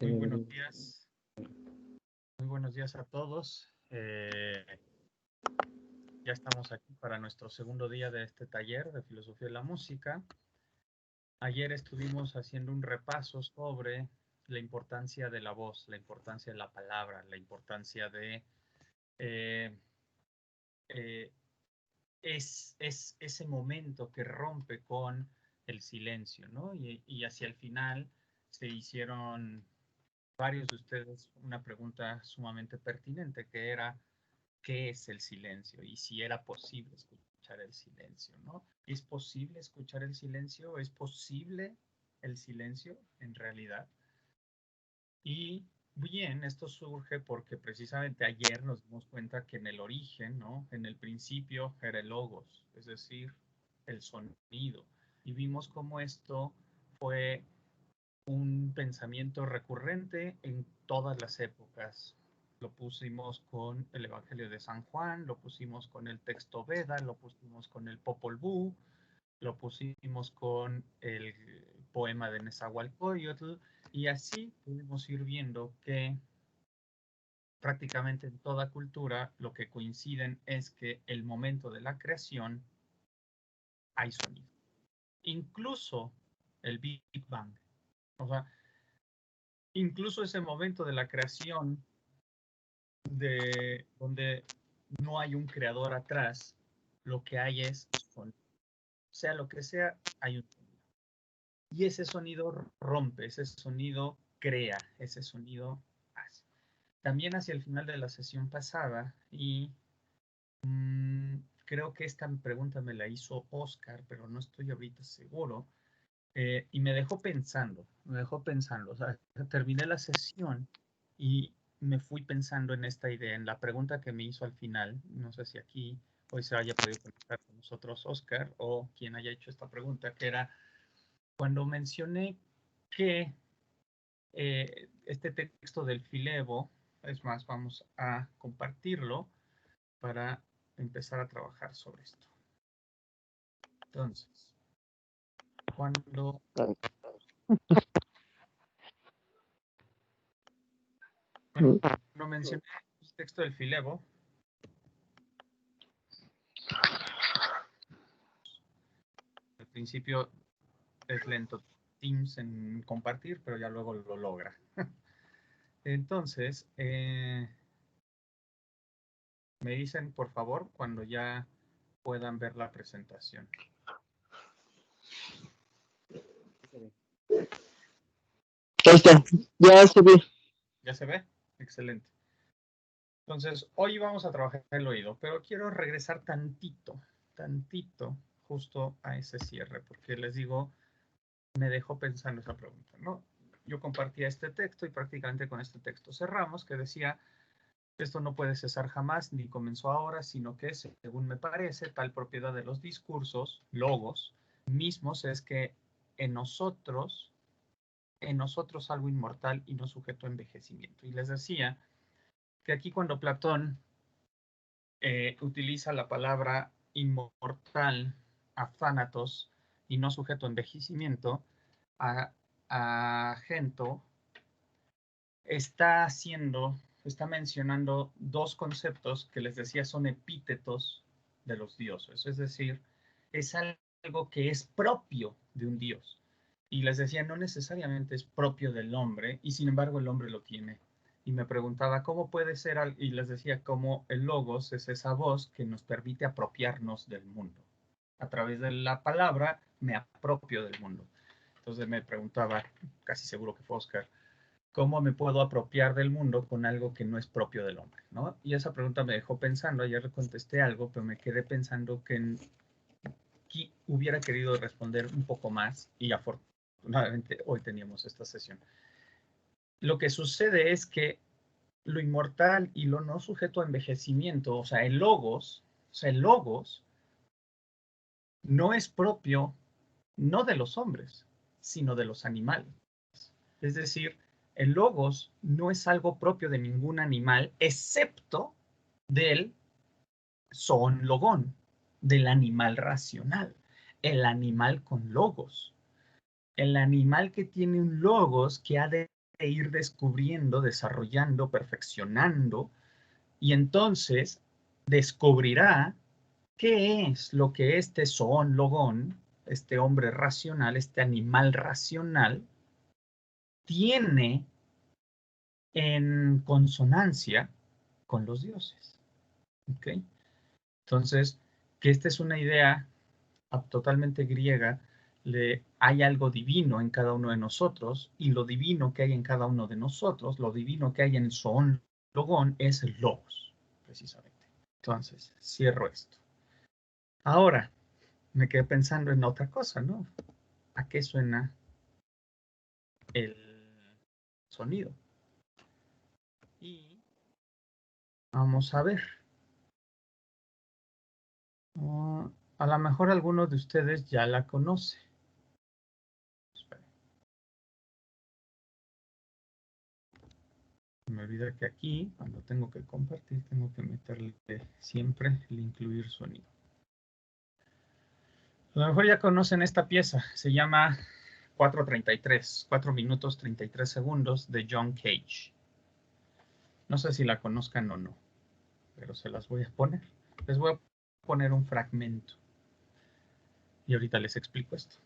Muy buenos días. Muy buenos días a todos. Ya estamos aquí para nuestro segundo día de este taller de Filosofía de la Música. Ayer estuvimos haciendo un repaso sobre la importancia de la voz, la importancia de la palabra, la importancia de... es ese momento que rompe con el silencio, ¿no? Y hacia el final se hicieron varios de ustedes una pregunta sumamente pertinente, que era qué es el silencio y si era posible escuchar el silencio, ¿no? ¿Es posible escuchar el silencio? ¿Es posible el silencio en realidad? Y bien, esto surge porque precisamente ayer nos dimos cuenta que en el origen, ¿no? En el principio era el logos, es decir, el sonido. Y vimos cómo esto fue un pensamiento recurrente en todas las épocas. Lo pusimos con el Evangelio de San Juan, lo pusimos con el texto Veda, lo pusimos con el Popol Vuh, lo pusimos con el poema de Nezahualcóyotl, y así pudimos ir viendo que prácticamente en toda cultura lo que coinciden es que el momento de la creación hay sonido. Incluso el Big Bang. O sea, incluso ese momento de la creación de donde no hay un creador atrás, lo que hay es sonido. Sea lo que sea, hay un sonido. Y ese sonido rompe, ese sonido crea, ese sonido hace. También hacia el final de la sesión pasada, y creo que esta pregunta me la hizo Oscar, pero no estoy ahorita seguro, y me dejó pensando, o sea, terminé la sesión y me fui pensando en esta idea, en la pregunta que me hizo al final. No sé si aquí hoy se haya podido conectar con nosotros Oscar o quien haya hecho esta pregunta, que era cuando mencioné que este texto del Filebo, es más, vamos a compartirlo para empezar a trabajar sobre esto. Entonces, cuando mencioné el texto del Filebo, al principio es lento Teams en compartir, pero ya luego lo logra. Entonces, me dicen, por favor, cuando ya puedan ver la presentación. Ahí está, ya se ve. ¿Ya se ve? Excelente. Entonces, hoy vamos a trabajar el oído, pero quiero regresar tantito, justo a ese cierre, porque les digo, me dejó pensando esa pregunta, ¿no? Yo compartía este texto y prácticamente con este texto cerramos, que decía, esto no puede cesar jamás ni comenzó ahora, sino que, según me parece, tal propiedad de los discursos, logos, mismos es que en nosotros algo inmortal y no sujeto a envejecimiento. Y les decía que aquí cuando Platón utiliza la palabra inmortal, athanatos, y no sujeto a envejecimiento, a Gento, está mencionando dos conceptos que les decía son epítetos de los dioses, es decir, es algo que es propio de un dios. Y les decía, no necesariamente es propio del hombre, y sin embargo el hombre lo tiene. Y me preguntaba, ¿cómo puede ser? Y les decía, cómo el logos es esa voz que nos permite apropiarnos del mundo. A través de la palabra me apropio del mundo. Entonces me preguntaba, casi seguro que fue Oscar, ¿cómo me puedo apropiar del mundo con algo que no es propio del hombre? ¿No? Y esa pregunta me dejó pensando. Ayer contesté algo, pero me quedé pensando que hubiera querido responder un poco más, y afortunadamente hoy teníamos esta sesión. Lo que sucede es que lo inmortal y lo no sujeto a envejecimiento, o sea, el logos no es propio, no de los hombres, sino de los animales. Es decir, el logos no es algo propio de ningún animal, excepto del zoon logón, del animal racional, el animal con logos. El animal que tiene un logos que ha ir descubriendo, desarrollando, perfeccionando, y entonces descubrirá qué es lo que este zoon logón, este hombre racional, este animal racional, tiene en consonancia con los dioses. ¿Ok? Entonces, que esta es una idea totalmente griega, hay algo divino en cada uno de nosotros, y lo divino que hay en cada uno de nosotros, lo divino que hay en el zoon logón, es el logos, precisamente. Entonces, cierro esto. Ahora, me quedé pensando en otra cosa, ¿no? ¿A qué suena el sonido? Y vamos a ver. A lo mejor alguno de ustedes ya la conoce. Me olvida que aquí, cuando tengo que compartir, tengo que meterle siempre el incluir sonido. A lo mejor ya conocen esta pieza. Se llama 4:33, 4 minutos 33 segundos de John Cage. No sé si la conozcan o no, pero se las voy a poner. Les voy a poner un fragmento. Y ahorita les explico esto.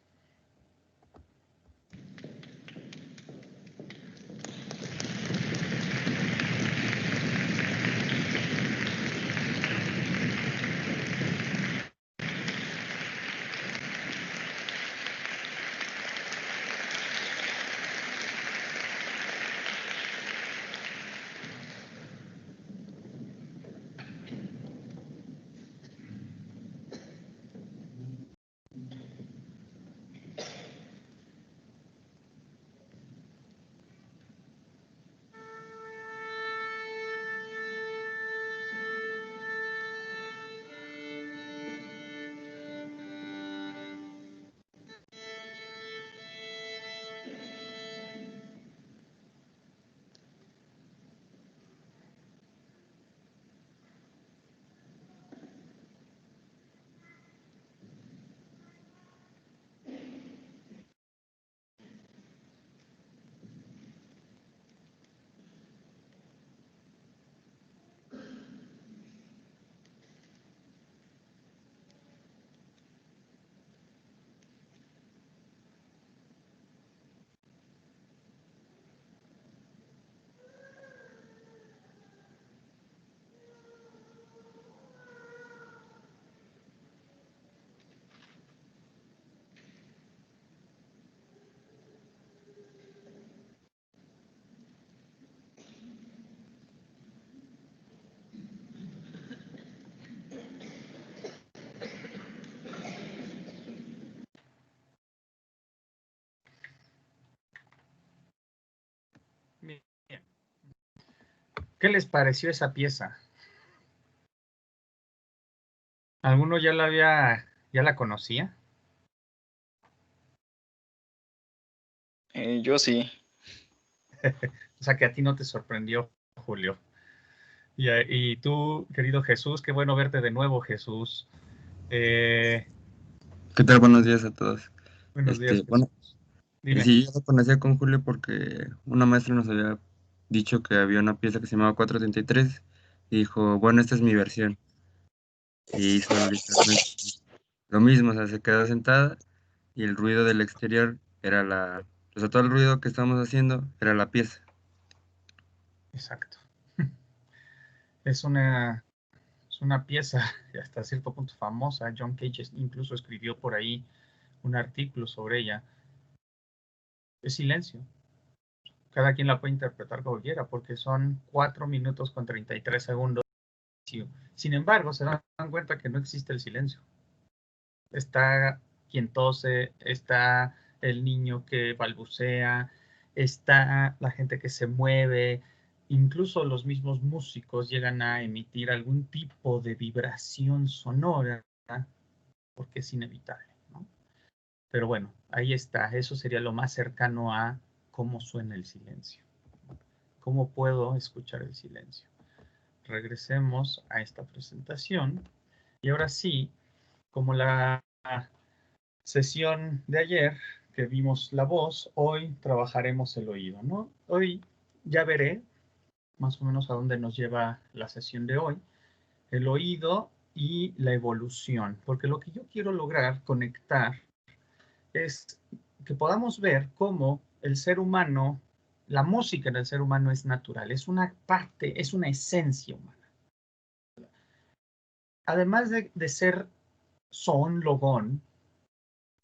Bien. ¿Qué les pareció esa pieza? ¿Alguno ya la conocía? Yo sí. O sea, que a ti no te sorprendió, Julio. Y tú, querido Jesús, qué bueno verte de nuevo, Jesús. ¿Qué tal? Buenos días a todos. Buenos días, Jesús. Bueno, Dime. sí, yo lo conocía con Julio porque una maestra nos había dicho que había una pieza que se llamaba 4:33 y dijo, bueno, esta es mi versión. Y hizo literalmente lo mismo, o sea, se quedó sentada y el ruido del exterior era o sea, todo el ruido que estábamos haciendo era la pieza. Exacto. Es una pieza hasta cierto punto famosa. John Cage incluso escribió por ahí un artículo sobre ella. Es silencio. Cada quien la puede interpretar como quiera, porque son 4 minutos con 33 segundos. Sin embargo, se dan cuenta que no existe el silencio. Está quien tose, está el niño que balbucea, está la gente que se mueve, incluso los mismos músicos llegan a emitir algún tipo de vibración sonora, porque es inevitable, ¿no? Pero bueno, ahí está, eso sería lo más cercano a cómo suena el silencio. ¿Cómo puedo escuchar el silencio? Regresemos a esta presentación y ahora sí, como la sesión de ayer, que vimos la voz, hoy trabajaremos el oído, ¿no? Hoy ya veré más o menos a dónde nos lleva la sesión de hoy, el oído y la evolución, porque lo que yo quiero lograr conectar es que podamos ver cómo el ser humano, la música en el ser humano es natural, es una parte, es una esencia humana. Además de ser son, logón,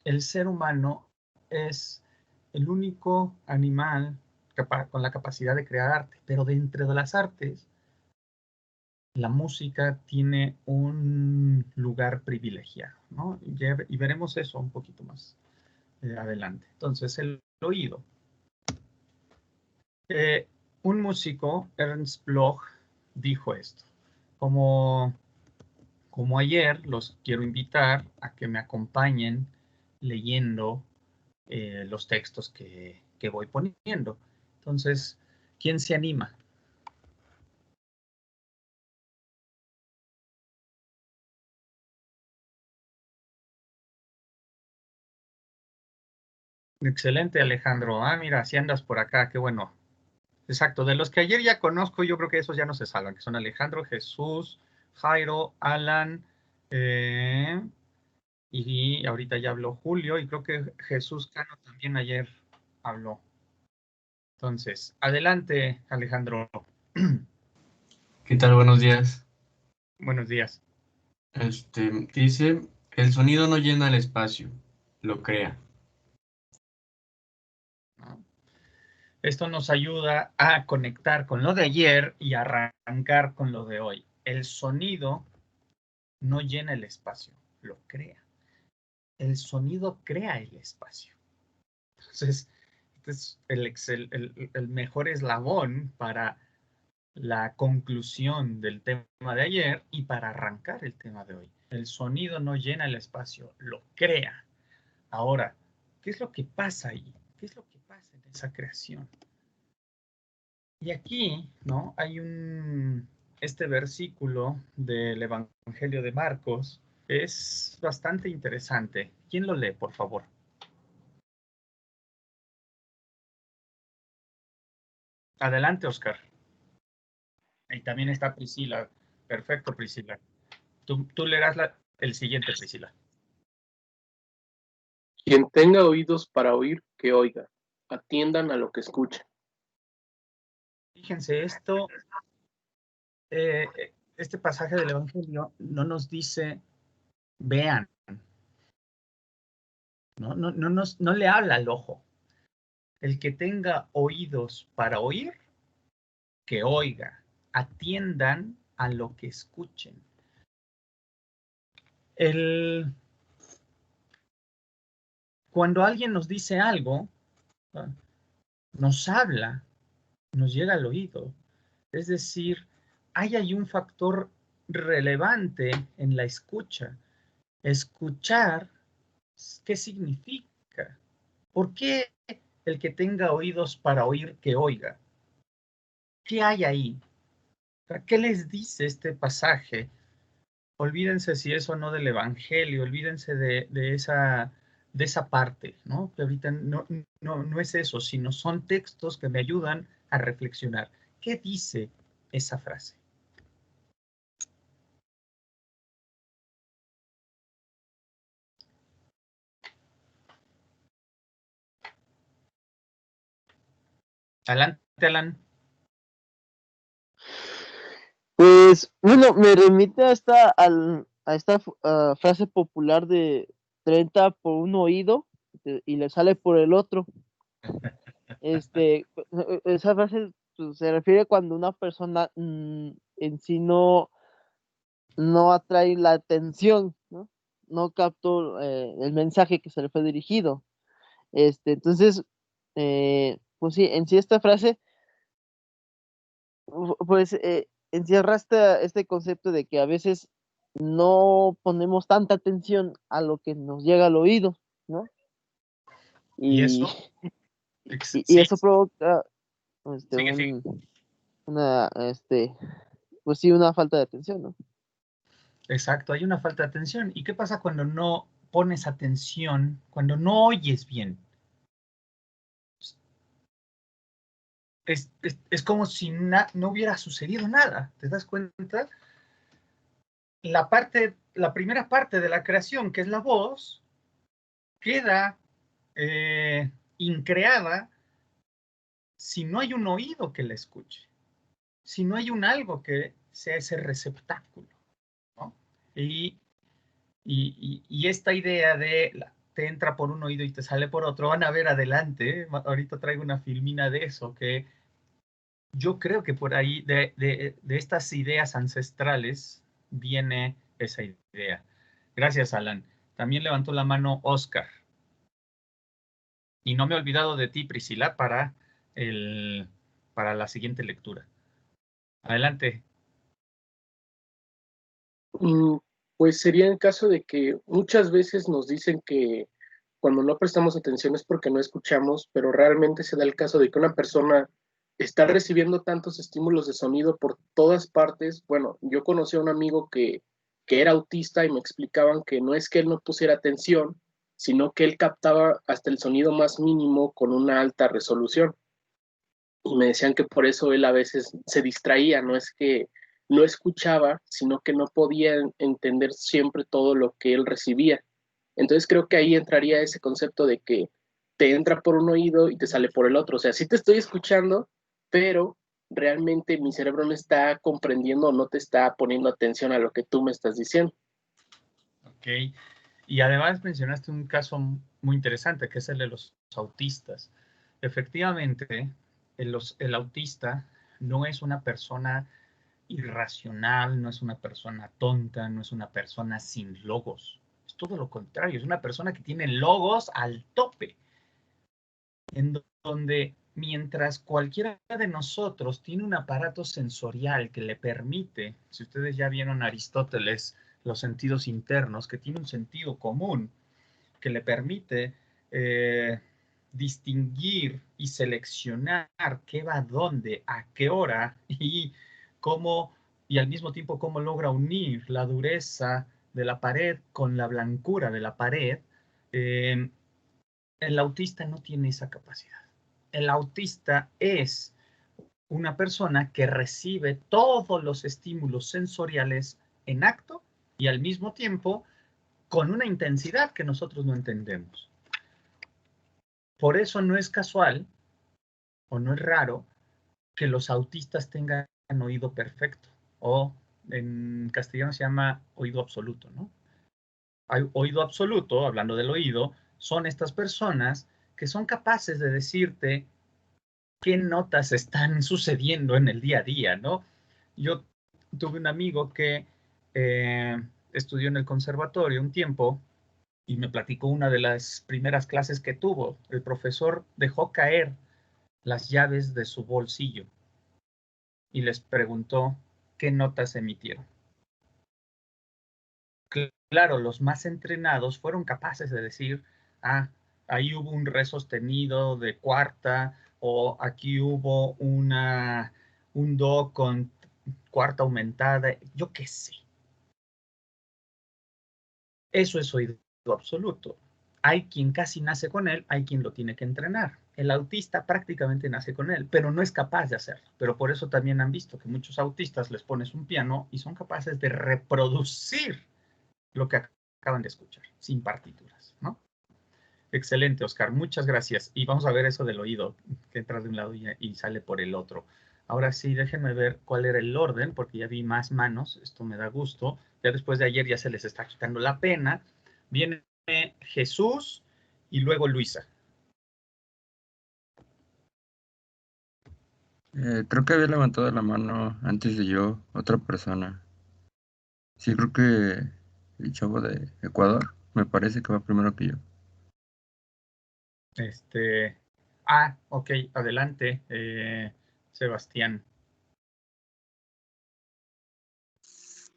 el ser humano es el único animal con la capacidad de crear arte, pero dentro de las artes, la música tiene un lugar privilegiado, ¿no? Y veremos eso un poquito más adelante. Entonces, el oído. Un músico, Ernst Bloch, dijo esto. Como ayer, los quiero invitar a que me acompañen leyendo los textos que voy poniendo. Entonces, ¿quién se anima? Excelente, Alejandro. Ah, mira, si andas por acá, qué bueno. Exacto, de los que ayer ya conozco, yo creo que esos ya no se salvan, que son Alejandro, Jesús, Jairo, Alan, y ahorita ya habló Julio, y creo que Jesús Cano también ayer habló. Entonces, adelante, Alejandro. ¿Qué tal? Buenos días. Buenos días. Dice, el sonido no llena el espacio, lo crea. ¿No? Esto nos ayuda a conectar con lo de ayer y arrancar con lo de hoy. El sonido no llena el espacio, lo crea. El sonido crea el espacio. Entonces, este es el mejor eslabón para la conclusión del tema de ayer y para arrancar el tema de hoy. El sonido no llena el espacio, lo crea. Ahora, ¿qué es lo que pasa ahí? ¿Qué es lo que pasa en esa creación? Y aquí, ¿no? Hay este versículo del Evangelio de Marcos, es bastante interesante. ¿Quién lo lee, por favor? Adelante, Oscar. Ahí también está Priscila. Perfecto, Priscila. Tú leerás el siguiente, Priscila. Quien tenga oídos para oír, que oiga. Atiendan a lo que escuchen. Fíjense, este pasaje del Evangelio no nos dice, vean, no le habla al ojo. El que tenga oídos para oír, que oiga. Atiendan a lo que escuchen. Cuando alguien nos dice algo, ¿no? Nos habla, nos llega al oído. Es decir, hay un factor relevante en la escucha. Escuchar, ¿qué significa? ¿Por qué el que tenga oídos para oír, que oiga? ¿Qué hay ahí? ¿Qué les dice este pasaje? Olvídense si es o no del Evangelio, olvídense de esa parte, ¿no? Que ahorita no es eso, sino son textos que me ayudan a reflexionar. ¿Qué dice esa frase? Adelante, Alan. Pues, bueno, me remite a esta frase popular de 30 por un oído y le sale por el otro. Esa frase pues, se refiere cuando una persona en sí no atrae la atención, ¿no? No captó el mensaje que se le fue dirigido. Entonces, pues sí, en sí esta frase, pues encierra este concepto de que a veces no ponemos tanta atención a lo que nos llega al oído, ¿no? ¿Y Y, eso? y Sí, eso provoca sigue. una, pues sí, una falta de atención, ¿no? Exacto, hay una falta de atención. ¿Y qué pasa cuando no pones atención, cuando no oyes bien? es como si no hubiera sucedido nada. ¿Te das cuenta? La primera parte de la creación, que es la voz, queda increada si no hay un oído que la escuche, si no hay un algo que sea ese receptáculo, ¿no? Y esta idea de te entra por un oído y te sale por otro, van a ver adelante, ahorita traigo una filmina de eso, que yo creo que por ahí, de estas ideas ancestrales, viene esa idea. Gracias, Alan. También levantó la mano Oscar. Y no me he olvidado de ti, Priscila, para la siguiente lectura. Adelante. Pues sería el caso de que muchas veces nos dicen que cuando no prestamos atención es porque no escuchamos, pero realmente se da el caso de que una persona está recibiendo tantos estímulos de sonido por todas partes. Bueno, yo conocí a un amigo que era autista y me explicaban que no es que él no pusiera atención, sino que él captaba hasta el sonido más mínimo con una alta resolución. Y me decían que por eso él a veces se distraía, no es que no escuchaba, sino que no podía entender siempre todo lo que él recibía. Entonces creo que ahí entraría ese concepto de que te entra por un oído y te sale por el otro. O sea, sí te estoy escuchando, pero realmente mi cerebro no está comprendiendo o no te está poniendo atención a lo que tú me estás diciendo. Ok. Y además mencionaste un caso muy interesante, que es el de los autistas. Efectivamente, el autista no es una persona irracional, no es una persona tonta, no es una persona sin logos. Es todo lo contrario, es una persona que tiene logos al tope. En donde mientras cualquiera de nosotros tiene un aparato sensorial que le permite, si ustedes ya vieron Aristóteles, los sentidos internos, que tiene un sentido común, que le permite distinguir y seleccionar qué va dónde, a qué hora y cómo, y al mismo tiempo cómo logra unir la dureza de la pared con la blancura de la pared. El autista no tiene esa capacidad. El autista es una persona que recibe todos los estímulos sensoriales en acto y al mismo tiempo con una intensidad que nosotros no entendemos. Por eso no es casual o no es raro que los autistas tengan oído perfecto, o en castellano se llama oído absoluto, ¿no? Hay oído absoluto, hablando del oído, son estas personas que son capaces de decirte qué notas están sucediendo en el día a día, ¿no? Yo tuve un amigo que estudió en el conservatorio un tiempo y me platicó una de las primeras clases que tuvo. El profesor dejó caer las llaves de su bolsillo y les preguntó qué notas emitieron. Claro, los más entrenados fueron capaces de decir, ahí hubo un re sostenido de cuarta, o aquí hubo un do con cuarta aumentada, yo qué sé. Eso es oído absoluto. Hay quien casi nace con él, hay quien lo tiene que entrenar. El autista prácticamente nace con él, pero no es capaz de hacerlo. Pero por eso también han visto que muchos autistas les pones un piano y son capaces de reproducir lo que acaban de escuchar, sin partituras, ¿no? Excelente, Oscar, muchas gracias. Y vamos a ver eso del oído, que entra de un lado y sale por el otro. Ahora sí, déjenme ver cuál era el orden, porque ya vi más manos, esto me da gusto. Ya después de ayer ya se les está quitando la pena. Viene Jesús y luego Luisa. Creo que había levantado la mano antes de yo, otra persona. Sí, creo que el chavo de Ecuador me parece que va primero que yo. Ok, adelante, Sebastián.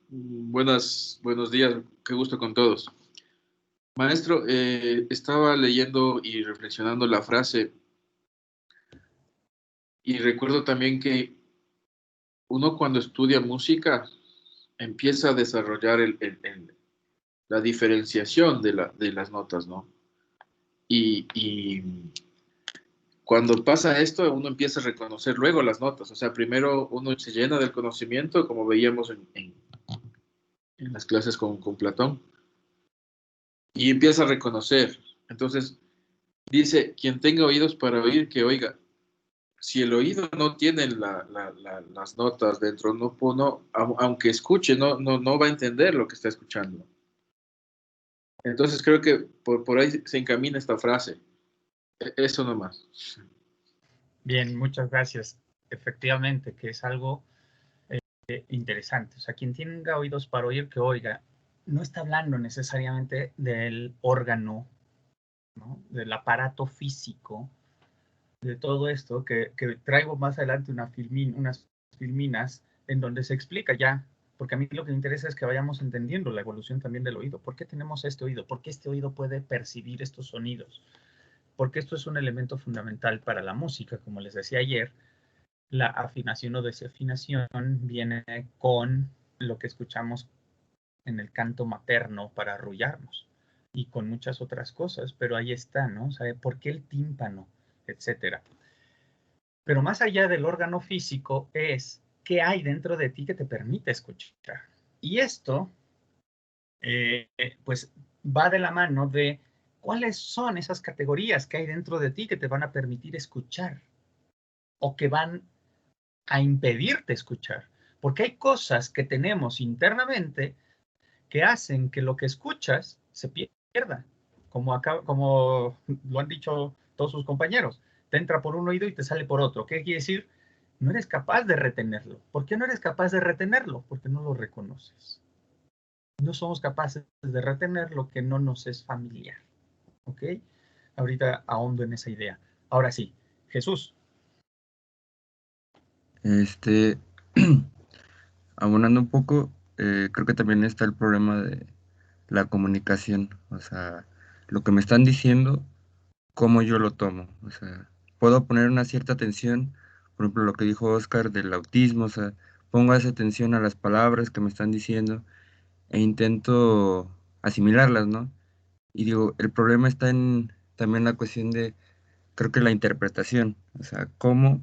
Buenos días, qué gusto con todos. Maestro, estaba leyendo y reflexionando la frase y recuerdo también que uno cuando estudia música empieza a desarrollar la diferenciación de las notas, ¿no? Y cuando pasa esto, uno empieza a reconocer luego las notas. O sea, primero uno se llena del conocimiento, como veíamos en las clases con Platón, y empieza a reconocer. Entonces, dice, quien tenga oídos para oír, que oiga. Si el oído no tiene las notas dentro, aunque escuche, no va a entender lo que está escuchando. Entonces creo que por ahí se encamina esta frase. Eso nomás. Bien, muchas gracias. Efectivamente, que es algo interesante. O sea, quien tenga oídos para oír, que oiga. No está hablando necesariamente del órgano, ¿no? Del aparato físico, de todo esto, que traigo más adelante unas filminas en donde se explica ya, porque a mí lo que me interesa es que vayamos entendiendo la evolución también del oído. ¿Por qué tenemos este oído? ¿Por qué este oído puede percibir estos sonidos? Porque esto es un elemento fundamental para la música, como les decía ayer. La afinación o desafinación viene con lo que escuchamos en el canto materno para arrullarnos y con muchas otras cosas, pero ahí está, ¿no? O sea, ¿por qué el tímpano? Etcétera. Pero más allá del órgano físico es qué hay dentro de ti que te permite escuchar. Y esto, pues, va de la mano de cuáles son esas categorías que hay dentro de ti que te van a permitir escuchar o que van a impedirte escuchar. Porque hay cosas que tenemos internamente que hacen que lo que escuchas se pierda, como lo han dicho todos sus compañeros. Te entra por un oído y te sale por otro. ¿Qué quiere decir? No eres capaz de retenerlo. ¿Por qué no eres capaz de retenerlo? Porque no lo reconoces. No somos capaces de retener lo que no nos es familiar. ¿Ok? Ahorita ahondo en esa idea. Ahora sí, Jesús. Abonando un poco, creo que también está el problema de la comunicación, o sea, lo que me están diciendo, cómo yo lo tomo, o sea, puedo poner una cierta atención, por ejemplo, lo que dijo Oscar del autismo, o sea, pongo esa atención a las palabras que me están diciendo e intento asimilarlas, ¿no? Y digo, el problema está en también la cuestión de, creo que la interpretación, o sea, cómo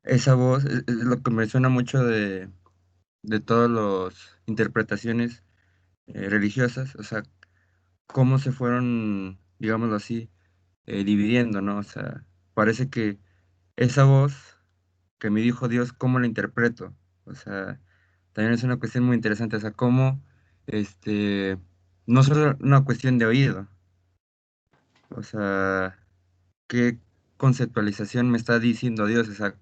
esa voz, es lo que me suena mucho de todas las interpretaciones religiosas, o sea, cómo se fueron, digámoslo así, dividiendo, ¿no? O sea, parece que esa voz que me dijo Dios, ¿cómo la interpreto? O sea, también es una cuestión muy interesante, o sea, cómo, no solo una cuestión de oído, o sea, qué conceptualización me está diciendo Dios, o sea,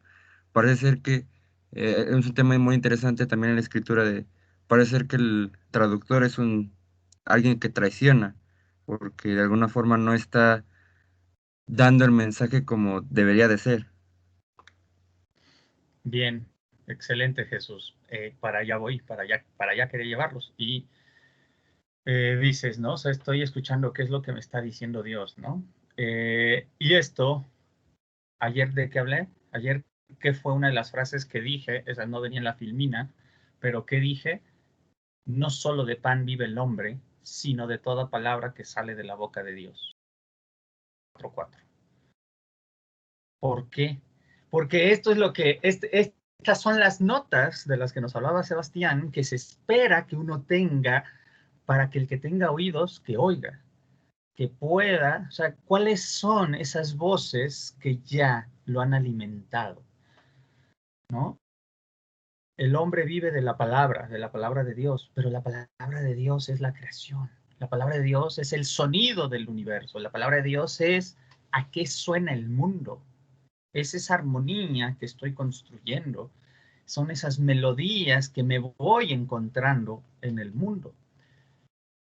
parece ser que es un tema muy interesante también en la escritura de, parece ser que el traductor es alguien que traiciona, porque de alguna forma no está dando el mensaje como debería de ser. Bien, excelente, Jesús. Para allá voy, para allá quería llevarlos. Y dices, ¿no? O sea, estoy escuchando qué es lo que me está diciendo Dios, ¿no? Y esto, ayer de qué hablé, ayer que fue una de las frases que dije, esa no venía en la filmina, pero que dije, no solo de pan vive el hombre, sino de toda palabra que sale de la boca de Dios. 4:4. ¿Por qué? Porque esto es lo que, estas son las notas de las que nos hablaba Sebastián, que se espera que uno tenga para que el que tenga oídos, que oiga, que pueda, o sea, ¿cuáles son esas voces que ya lo han alimentado? ¿No? El hombre vive de la palabra de Dios, pero la palabra de Dios es la creación. La palabra de Dios es el sonido del universo. La palabra de Dios es a qué suena el mundo. Es esa armonía que estoy construyendo. Son esas melodías que me voy encontrando en el mundo.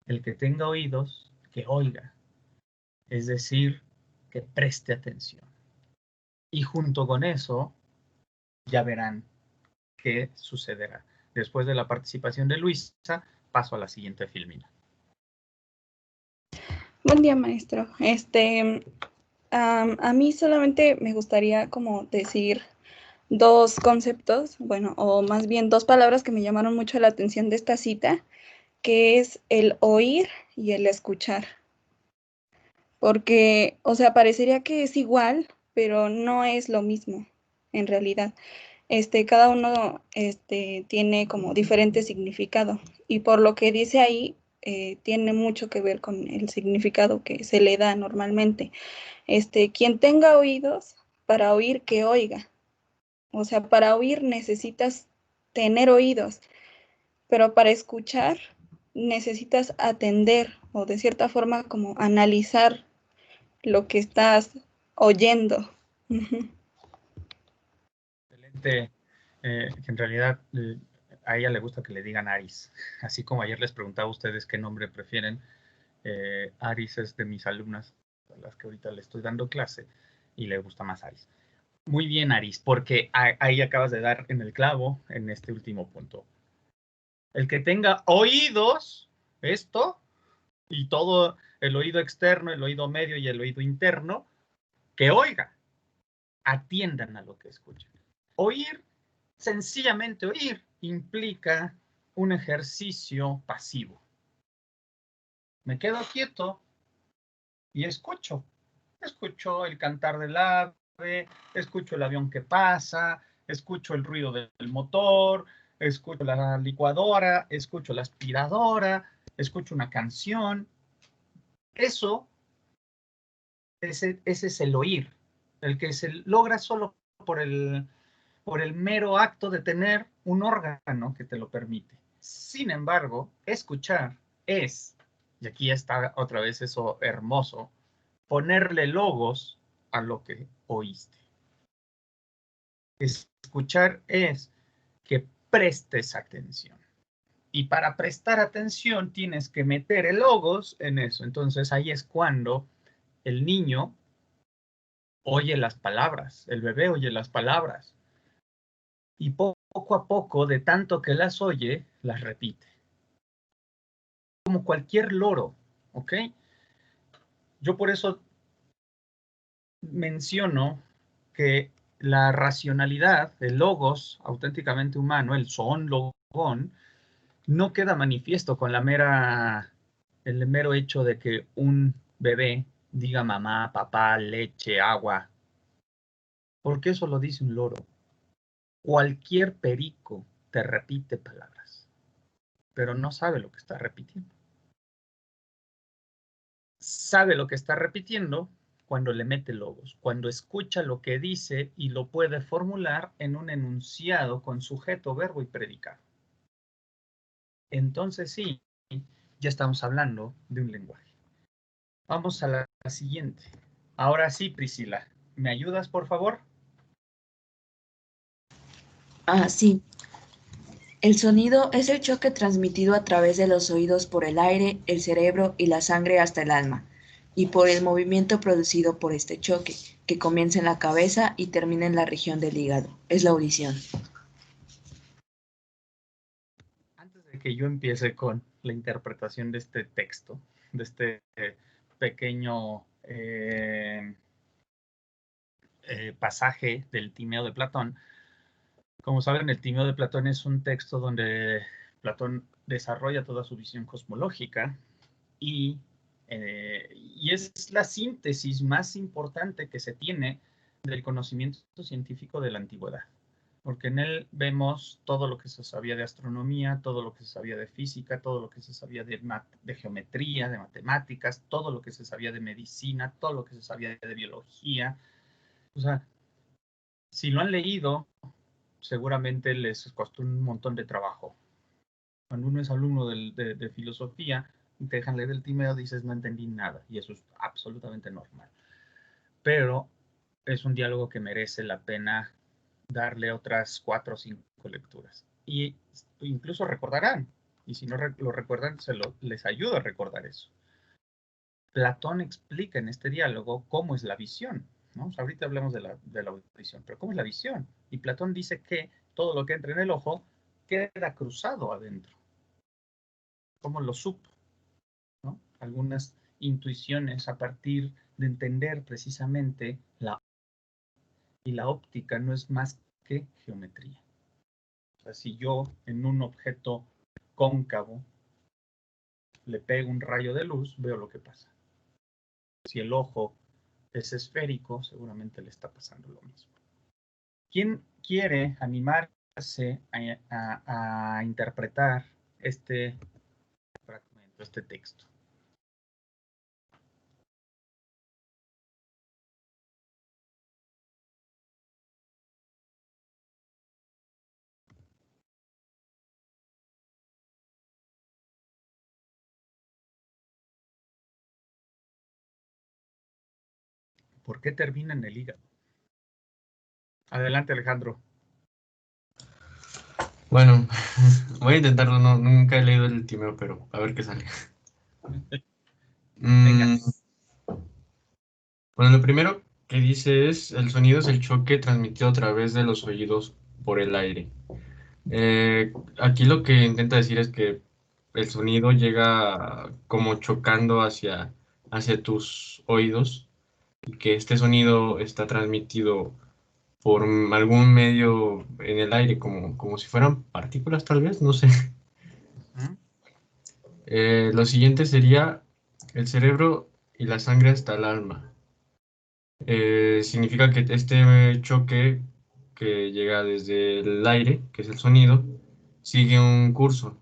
El que tenga oídos, que oiga. Es decir, que preste atención. Y junto con eso, ya verán qué sucederá. Después de la participación de Luisa, paso a la siguiente filmina. Buen día, maestro. A mí solamente me gustaría como decir dos conceptos, bueno, o más bien dos palabras que me llamaron mucho la atención de esta cita, que es el oír y el escuchar. Porque, o sea, parecería que es igual, pero no es lo mismo en realidad. Cada uno tiene como diferente significado, y por lo que dice ahí, tiene mucho que ver con el significado que se le da normalmente. Quien tenga oídos para oír, que oiga. O sea, para oír necesitas tener oídos, pero para escuchar necesitas atender o de cierta forma como analizar lo que estás oyendo. Excelente. Que en realidad a ella le gusta que le digan Aris. Así como ayer les preguntaba a ustedes qué nombre prefieren. Aris es de mis alumnas, a las que ahorita le estoy dando clase, y le gusta más Aris. Muy bien, Aris, porque ahí acabas de dar en el clavo en este último punto. El que tenga oídos, esto, y todo el oído externo, el oído medio y el oído interno, que oiga, atiendan a lo que escuchan. Oír, sencillamente oír, implica un ejercicio pasivo. Me quedo quieto y escucho. Escucho el cantar del ave, escucho el avión que pasa, escucho el ruido del motor, escucho la licuadora, escucho la aspiradora, escucho una canción. Eso, ese es el oír, el que se logra solo por el mero acto de tener un órgano que te lo permite. Sin embargo, escuchar es, y aquí está otra vez eso hermoso, ponerle logos a lo que oíste. Escuchar es que prestes atención. Y para prestar atención tienes que meter el logos en eso. Entonces ahí es cuando el niño oye las palabras, el bebé oye las palabras. Y poco a poco, de tanto que las oye, las repite. Como cualquier loro, ¿ok? Yo por eso menciono que la racionalidad, el logos auténticamente humano, el son logón, no queda manifiesto con el mero hecho de que un bebé diga mamá, papá, leche, agua, porque eso lo dice un loro. Cualquier perico te repite palabras, pero no sabe lo que está repitiendo. Sabe lo que está repitiendo cuando le mete logos, cuando escucha lo que dice y lo puede formular en un enunciado con sujeto, verbo y predicado. Entonces sí, ya estamos hablando de un lenguaje. Vamos a la siguiente. Ahora sí, Priscila, ¿me ayudas, por favor? Sí. El sonido es el choque transmitido a través de los oídos por el aire, el cerebro y la sangre hasta el alma, y por el movimiento producido por este choque, que comienza en la cabeza y termina en la región del hígado. Es la audición. Antes de que yo empiece con la interpretación de este texto, de este pequeño pasaje del Timeo de Platón. Como saben, el Timeo de Platón es un texto donde Platón desarrolla toda su visión cosmológica y es la síntesis más importante que se tiene del conocimiento científico de la antigüedad, porque en él vemos todo lo que se sabía de astronomía, todo lo que se sabía de física, todo lo que se sabía de geometría, de matemáticas, todo lo que se sabía de medicina, todo lo que se sabía de biología. O sea, si lo han leído, seguramente les costó un montón de trabajo. Cuando uno es alumno de filosofía, te dejan leer el Timeo, dices, no entendí nada, y eso es absolutamente normal. Pero es un diálogo que merece la pena darle otras 4 o 5 lecturas. Y incluso recordarán, y si no lo recuerdan, les ayudo a recordar eso. Platón explica en este diálogo cómo es la visión, ¿no? O sea, ahorita hablamos de la audición, pero ¿cómo es la visión? Y Platón dice que todo lo que entra en el ojo queda cruzado adentro. ¿Cómo lo supo? ¿No? Algunas intuiciones a partir de entender precisamente y la óptica no es más que geometría. O sea, si yo en un objeto cóncavo le pego un rayo de luz, veo lo que pasa. Si el ojo es esférico, seguramente le está pasando lo mismo. ¿Quién quiere animarse a interpretar este fragmento, este texto? ¿Por qué termina en el hígado? Adelante, Alejandro. Bueno, voy a intentarlo, nunca he leído el Timeo, pero a ver qué sale. Venga. Bueno, lo primero que dice es, el sonido es el choque transmitido a través de los oídos por el aire. Aquí lo que intenta decir es que el sonido llega como chocando hacia tus oídos y que este sonido está transmitido por algún medio en el aire, como si fueran partículas tal vez, no sé. Lo siguiente sería el cerebro y la sangre hasta el alma. Significa que este choque que llega desde el aire, que es el sonido, sigue un curso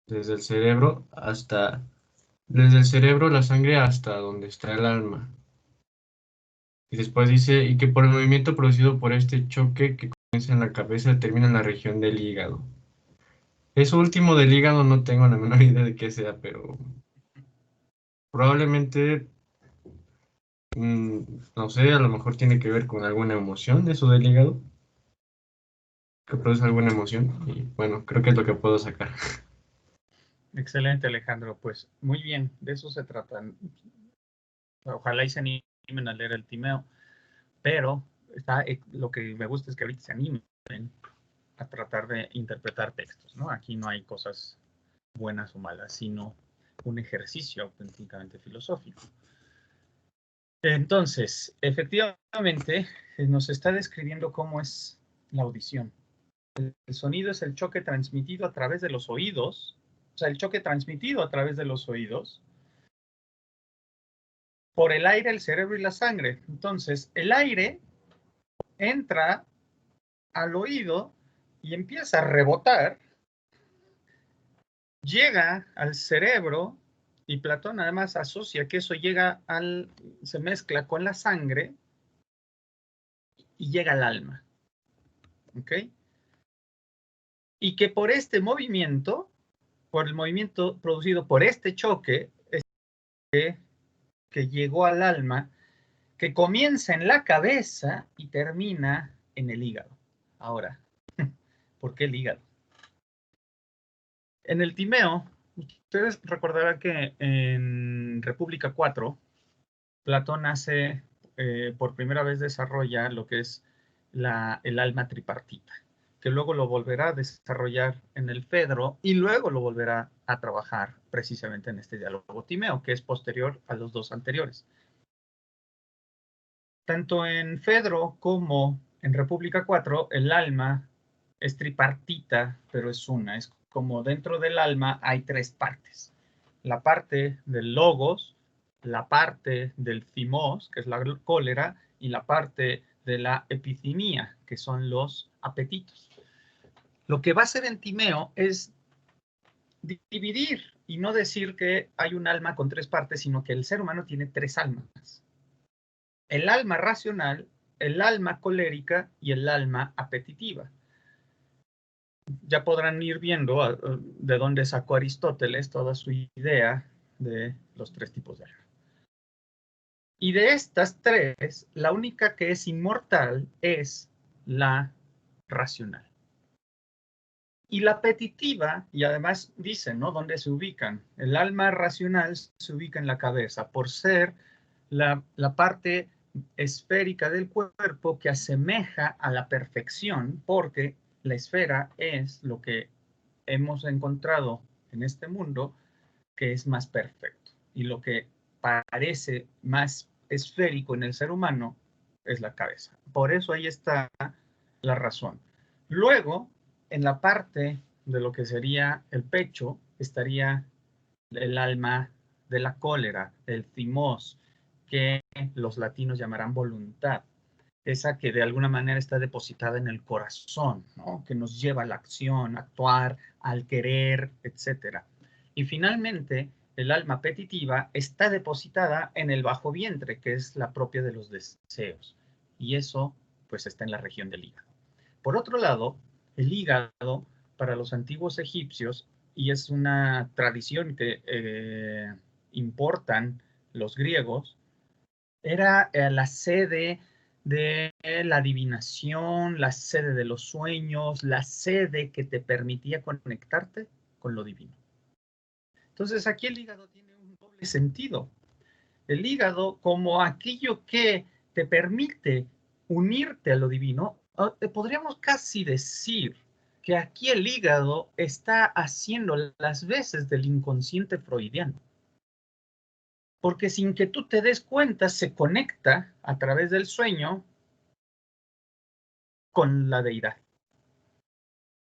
desde el cerebro la sangre hasta donde está el alma. Y después dice, y que por el movimiento producido por este choque que comienza en la cabeza termina en la región del hígado. Eso último del hígado no tengo la menor idea de qué sea, pero probablemente, no sé, a lo mejor tiene que ver con alguna emoción, eso del hígado, que produce alguna emoción. Y bueno, creo que es lo que puedo sacar. Excelente, Alejandro. Pues muy bien, de eso se trata. Ojalá y se animen a leer el Timeo, pero lo que me gusta es que ahorita se animen a tratar de interpretar textos, ¿no? Aquí no hay cosas buenas o malas, sino un ejercicio auténticamente filosófico. Entonces, efectivamente, nos está describiendo cómo es la audición. El sonido es el choque transmitido a través de los oídos, o sea, el choque transmitido a través de los oídos por el aire, el cerebro y la sangre. Entonces, el aire entra al oído y empieza a rebotar, llega al cerebro y Platón además asocia que eso se mezcla con la sangre y llega al alma. ¿Ok? Y que por este movimiento, por el movimiento producido por este choque, que llegó al alma, que comienza en la cabeza y termina en el hígado. Ahora, ¿por qué el hígado? En el Timeo, ustedes recordarán que en República 4, Platón hace, por primera vez desarrolla lo que es el alma tripartita, que luego lo volverá a desarrollar en el Fedro y luego lo volverá a trabajar precisamente en este diálogo Timeo, que es posterior a los dos anteriores. Tanto en Fedro como en República 4, el alma es tripartita, pero es una. Es como dentro del alma hay tres partes. La parte del logos, la parte del thimos, que es la cólera, y la parte de la epithimia, que son los apetitos. Lo que va a hacer en Timeo es dividir y no decir que hay un alma con tres partes, sino que el ser humano tiene tres almas. El alma racional, el alma colérica y el alma apetitiva. Ya podrán ir viendo de dónde sacó Aristóteles toda su idea de los tres tipos de alma. Y de estas tres, la única que es inmortal es la racional. Y la apetitiva, y además dicen, ¿no?, dónde se ubican. El alma racional se ubica en la cabeza por ser la parte esférica del cuerpo que asemeja a la perfección, porque la esfera es lo que hemos encontrado en este mundo que es más perfecto. Y lo que parece más esférico en el ser humano es la cabeza. Por eso ahí está la razón. Luego, en la parte de lo que sería el pecho, estaría el alma de la cólera, el thimos, que los latinos llamarán voluntad, esa que de alguna manera está depositada en el corazón, ¿no? Que nos lleva a la acción, a actuar, al querer, etc. Y finalmente, el alma apetitiva está depositada en el bajo vientre, que es la propia de los deseos. Y eso, pues, está en la región del hígado. Por otro lado, el hígado, para los antiguos egipcios, y es una tradición que importan los griegos, era la sede de la adivinación, la sede de los sueños, la sede que te permitía conectarte con lo divino. Entonces aquí el hígado tiene un doble sentido. El hígado como aquello que te permite unirte a lo divino, podríamos casi decir que aquí el hígado está haciendo las veces del inconsciente freudiano. Porque sin que tú te des cuenta, se conecta a través del sueño con la deidad.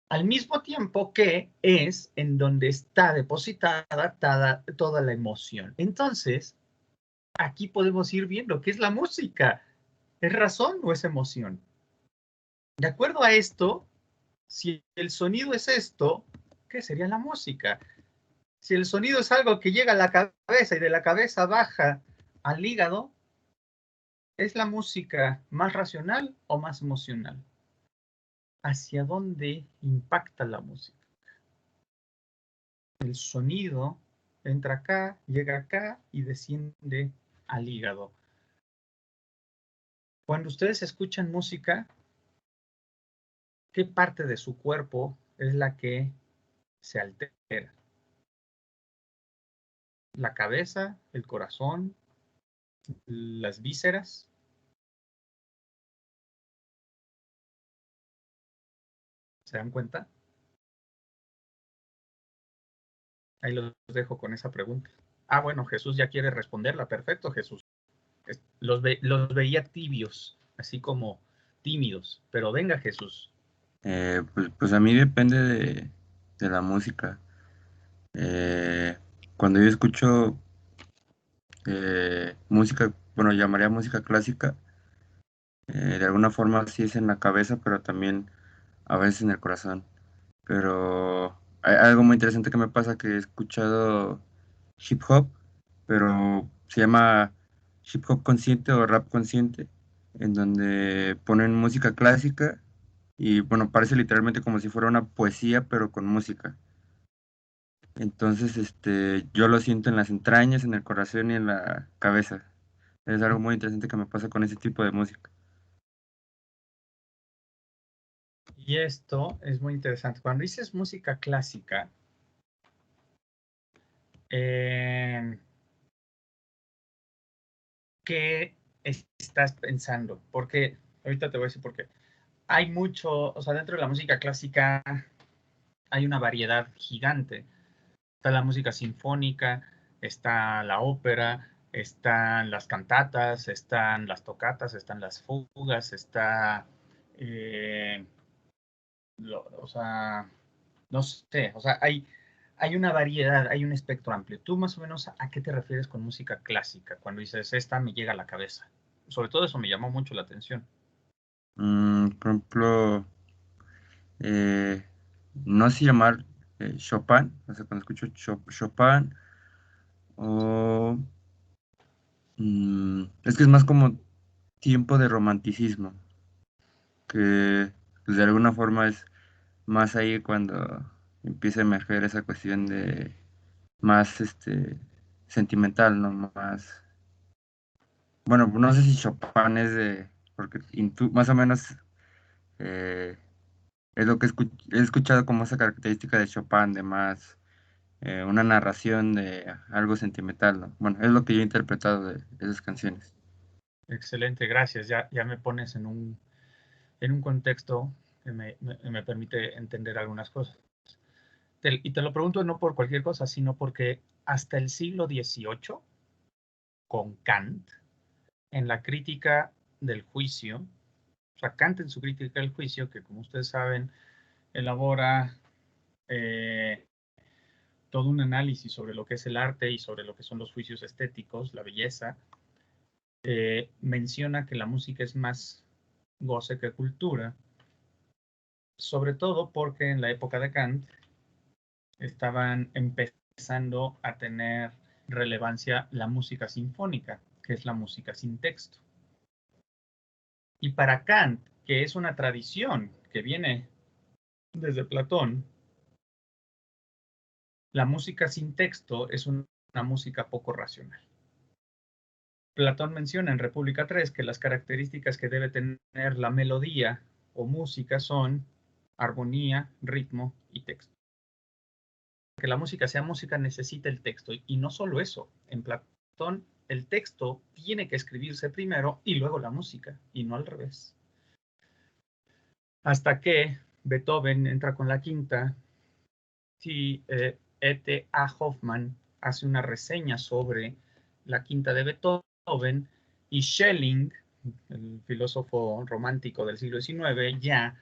Al mismo tiempo que es en donde está depositada toda la emoción. Entonces, aquí podemos ir viendo qué es la música. ¿Es razón o es emoción? De acuerdo a esto, si el sonido es esto, ¿qué sería la música? Si el sonido es algo que llega a la cabeza y de la cabeza baja al hígado, ¿es la música más racional o más emocional? ¿Hacia dónde impacta la música? El sonido entra acá, llega acá y desciende al hígado. Cuando ustedes escuchan música, ¿qué parte de su cuerpo es la que se altera? ¿La cabeza, el corazón, las vísceras? ¿Se dan cuenta? Ahí los dejo con esa pregunta. Ah, bueno, Jesús ya quiere responderla. Perfecto, Jesús. Los veía tibios, así como tímidos. Pero venga, Jesús. Pues a mí depende de la música. Cuando yo escucho música, bueno, llamaría música clásica, de alguna forma sí es en la cabeza, pero también a veces en el corazón. Pero hay algo muy interesante que me pasa, que he escuchado hip hop, pero se llama hip hop consciente o rap consciente, en donde ponen música clásica y bueno, parece literalmente como si fuera una poesía, pero con música. Entonces, yo lo siento en las entrañas, en el corazón y en la cabeza. Es algo muy interesante que me pasa con ese tipo de música. Y esto es muy interesante. Cuando dices música clásica, ¿qué estás pensando? Porque ahorita te voy a decir por qué. Hay mucho, o sea, dentro de la música clásica hay una variedad gigante. Está la música sinfónica, está la ópera, están las cantatas, están las tocatas, están las fugas, está, o sea, no sé, o sea, hay una variedad, hay un espectro amplio. ¿Tú más o menos a qué te refieres con música clásica? Cuando dices, esta me llega a la cabeza. Sobre todo eso me llamó mucho la atención. Por ejemplo, no sé llamar Chopin, o sea, cuando escucho Chopin, o es que es más como tiempo de romanticismo, que pues, de alguna forma es más ahí cuando empieza a emerger esa cuestión de más sentimental, ¿no? Más, bueno, no sé si Chopin es de, porque más o menos eh, es lo que he escuchado como esa característica de Chopin, de más una narración de algo sentimental, ¿no? Bueno, es lo que yo he interpretado de esas canciones. Excelente, gracias. Ya me pones en un contexto que me permite entender algunas cosas. Y te lo pregunto no por cualquier cosa, sino porque hasta el siglo XVIII, con Kant, en la crítica del juicio, o sea, Kant en su crítica del juicio, que como ustedes saben, elabora todo un análisis sobre lo que es el arte y sobre lo que son los juicios estéticos, la belleza, menciona que la música es más goce que cultura, sobre todo porque en la época de Kant estaban empezando a tener relevancia la música sinfónica, que es la música sin texto. Y para Kant, que es una tradición que viene desde Platón, la música sin texto es una música poco racional. Platón menciona en República 3 que las características que debe tener la melodía o música son armonía, ritmo y texto. Que la música sea música necesita el texto, y no solo eso, en Platón el texto tiene que escribirse primero y luego la música, y no al revés. Hasta que Beethoven entra con la quinta y E.T.A. Hoffmann hace una reseña sobre la quinta de Beethoven, y Schelling, el filósofo romántico del siglo XIX, ya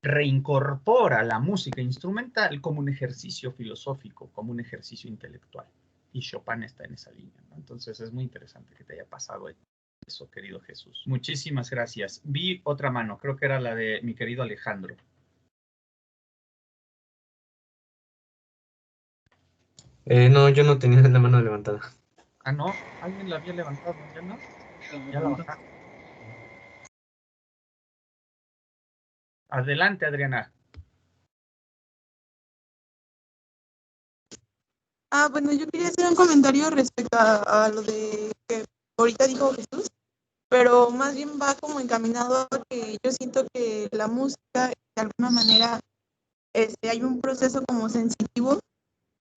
reincorpora la música instrumental como un ejercicio filosófico, como un ejercicio intelectual. Y Chopin está en esa línea, ¿no? Entonces es muy interesante que te haya pasado eso, querido Jesús. Muchísimas gracias. Vi otra mano, creo que era la de mi querido Alejandro. No, yo no tenía la mano levantada. Ah, no, alguien la había levantado, ¿ya no? Ya la bajaron. Adelante, Adriana. Bueno, yo quería hacer un comentario respecto a lo de que ahorita dijo Jesús, pero más bien va como encaminado a que yo siento que la música, de alguna manera, hay un proceso como sensitivo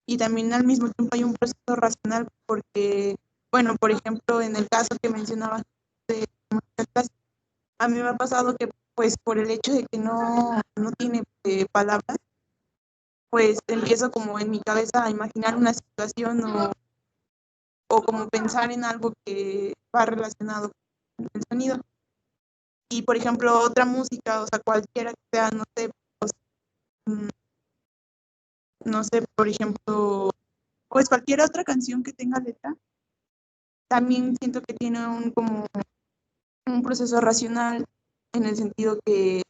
y también al mismo tiempo hay un proceso racional, porque, bueno, por ejemplo, en el caso que mencionaba de música clásica, a mí me ha pasado que, pues, por el hecho de que no tiene palabras, pues empiezo como en mi cabeza a imaginar una situación o como pensar en algo que va relacionado con el sonido. Y por ejemplo, otra música, o sea, cualquiera que sea, no sé, pues, no sé, por ejemplo, pues cualquier otra canción que tenga letra, también siento que tiene como un proceso racional en el sentido que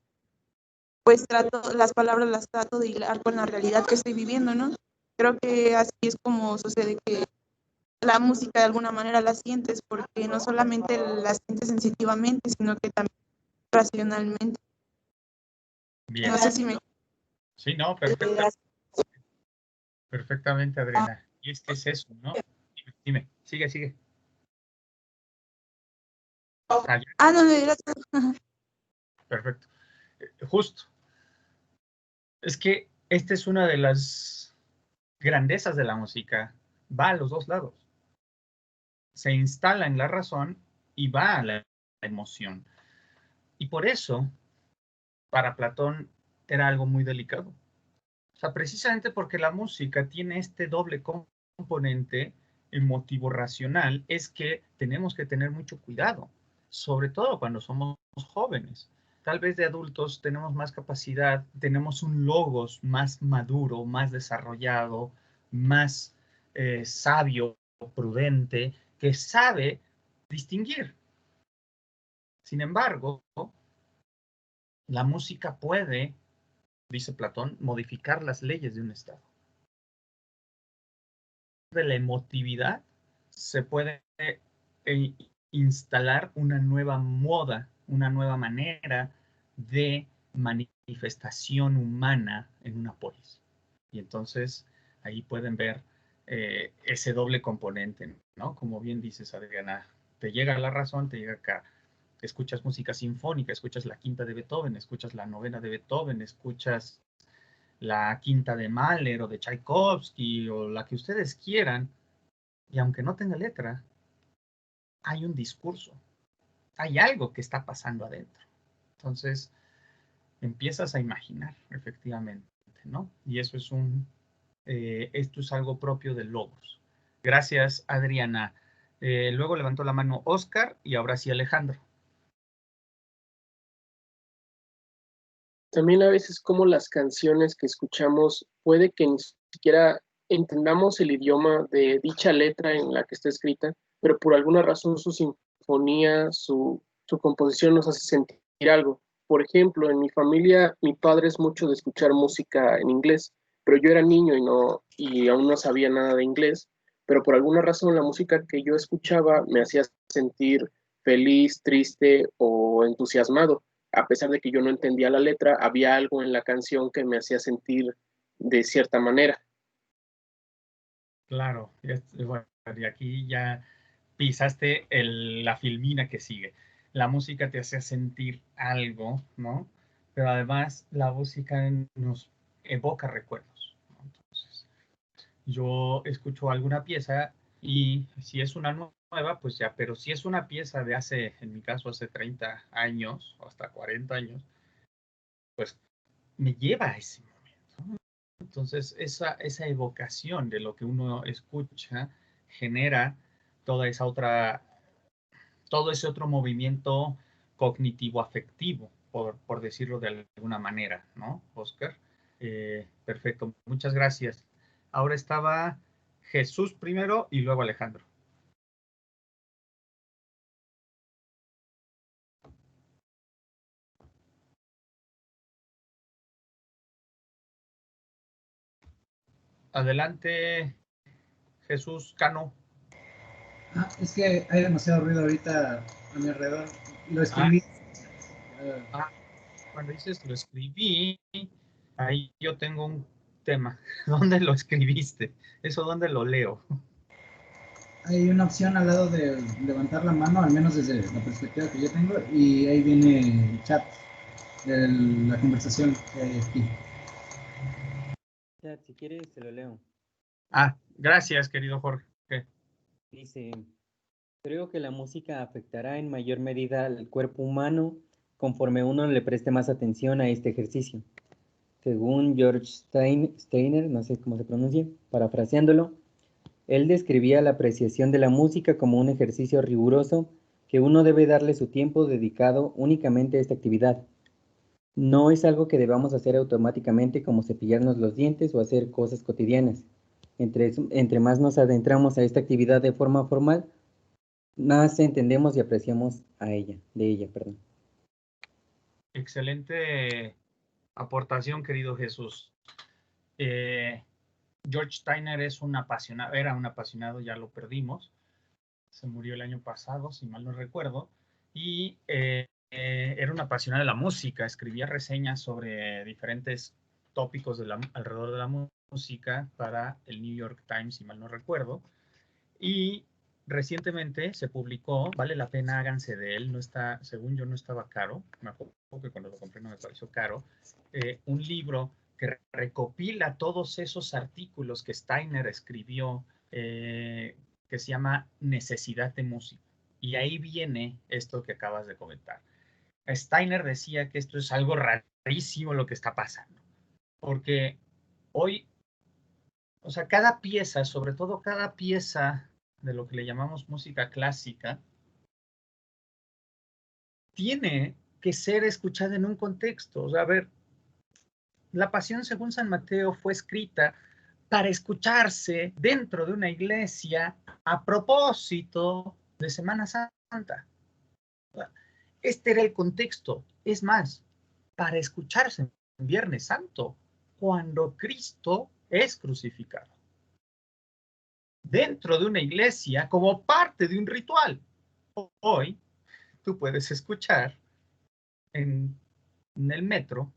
pues las palabras las trato de hilar con la realidad que estoy viviendo, ¿no? Creo que así es como sucede que la música de alguna manera la sientes, porque no solamente la sientes sensitivamente, sino que también racionalmente. Bien. No sé si me... Sí, no, perfectamente, Adriana. Y es que es eso, ¿no? Dime, sigue. No, gracias. Perfecto. Justo. Es que esta es una de las grandezas de la música. Va a los dos lados. Se instala en la razón y va a la emoción. Y por eso, para Platón, era algo muy delicado. O sea, precisamente porque la música tiene este doble componente emotivo racional, es que tenemos que tener mucho cuidado, sobre todo cuando somos jóvenes. Tal vez de adultos tenemos más capacidad, tenemos un logos más maduro, más desarrollado, más sabio, prudente, que sabe distinguir. Sin embargo, la música puede, dice Platón, modificar las leyes de un estado. De la emotividad se puede instalar una nueva moda, una nueva manera de manifestación humana en una polis. Y entonces ahí pueden ver ese doble componente, ¿no? Como bien dices, Adriana, te llega la razón, te llega acá. Escuchas música sinfónica, escuchas la quinta de Beethoven, escuchas la novena de Beethoven, escuchas la quinta de Mahler o de Tchaikovsky o la que ustedes quieran, y aunque no tenga letra, hay un discurso, hay algo que está pasando adentro. Entonces, empiezas a imaginar, efectivamente, ¿no? Y eso es esto es algo propio del logos. Gracias, Adriana. Luego levantó la mano Oscar y ahora sí Alejandro. También a veces como las canciones que escuchamos puede que ni siquiera entendamos el idioma de dicha letra en la que está escrita, pero por alguna razón sus sinfonía, su composición nos hace sentir algo. Por ejemplo, en mi familia, mi padre es mucho de escuchar música en inglés, pero yo era niño y aún no sabía nada de inglés, pero por alguna razón la música que yo escuchaba me hacía sentir feliz, triste o entusiasmado. A pesar de que yo no entendía la letra, había algo en la canción que me hacía sentir de cierta manera. Claro, bueno, y aquí ya pisaste la filmina que sigue. La música te hace sentir algo, ¿no? Pero además la música nos evoca recuerdos, ¿no? Entonces, yo escucho alguna pieza y si es una nueva, pues ya, pero si es una pieza de hace, en mi caso, hace 30 años o hasta 40 años, pues me lleva a ese momento. Entonces, esa evocación de lo que uno escucha genera toda esa otra, todo ese otro movimiento cognitivo-afectivo, por decirlo de alguna manera, ¿no, Oscar? Perfecto, muchas gracias. Ahora estaba Jesús primero y luego Alejandro. Adelante, Jesús Cano. Es que hay demasiado ruido ahorita a mi alrededor. Lo escribí. Cuando dices lo escribí, ahí yo tengo un tema. ¿Dónde lo escribiste? ¿Eso dónde lo leo? Hay una opción al lado de levantar la mano, al menos desde la perspectiva que yo tengo, y ahí viene el chat de la conversación que hay aquí. Si quieres, te lo leo. Gracias, querido Jorge. Dice, creo que la música afectará en mayor medida al cuerpo humano conforme uno le preste más atención a este ejercicio. Según George Steiner, no sé cómo se pronuncia, parafraseándolo, él describía la apreciación de la música como un ejercicio riguroso que uno debe darle su tiempo dedicado únicamente a esta actividad. No es algo que debamos hacer automáticamente como cepillarnos los dientes o hacer cosas cotidianas. Entre más nos adentramos a esta actividad de forma formal, más entendemos y apreciamos de ella. Excelente aportación, querido Jesús. George Steiner era un apasionado, ya lo perdimos. Se murió el año pasado, si mal no recuerdo. Y era un apasionado de la música, escribía reseñas sobre diferentes tópicos alrededor de la música para el New York Times, si mal no recuerdo. Y recientemente se publicó, vale la pena, háganse de él, no está, según yo no estaba caro, me acuerdo que cuando lo compré no me pareció caro, un libro que recopila todos esos artículos que Steiner escribió, que se llama Necesidad de Música. Y ahí viene esto que acabas de comentar. Steiner decía que esto es algo rarísimo lo que está pasando, porque hoy, o sea, cada pieza, sobre todo cada pieza de lo que le llamamos música clásica, tiene que ser escuchada en un contexto. O sea, a ver, La Pasión según San Mateo fue escrita para escucharse dentro de una iglesia a propósito de Semana Santa. Este era el contexto. Es más, para escucharse en Viernes Santo, cuando Cristo es crucificado. Dentro de una iglesia como parte de un ritual. Hoy tú puedes escuchar en el metro,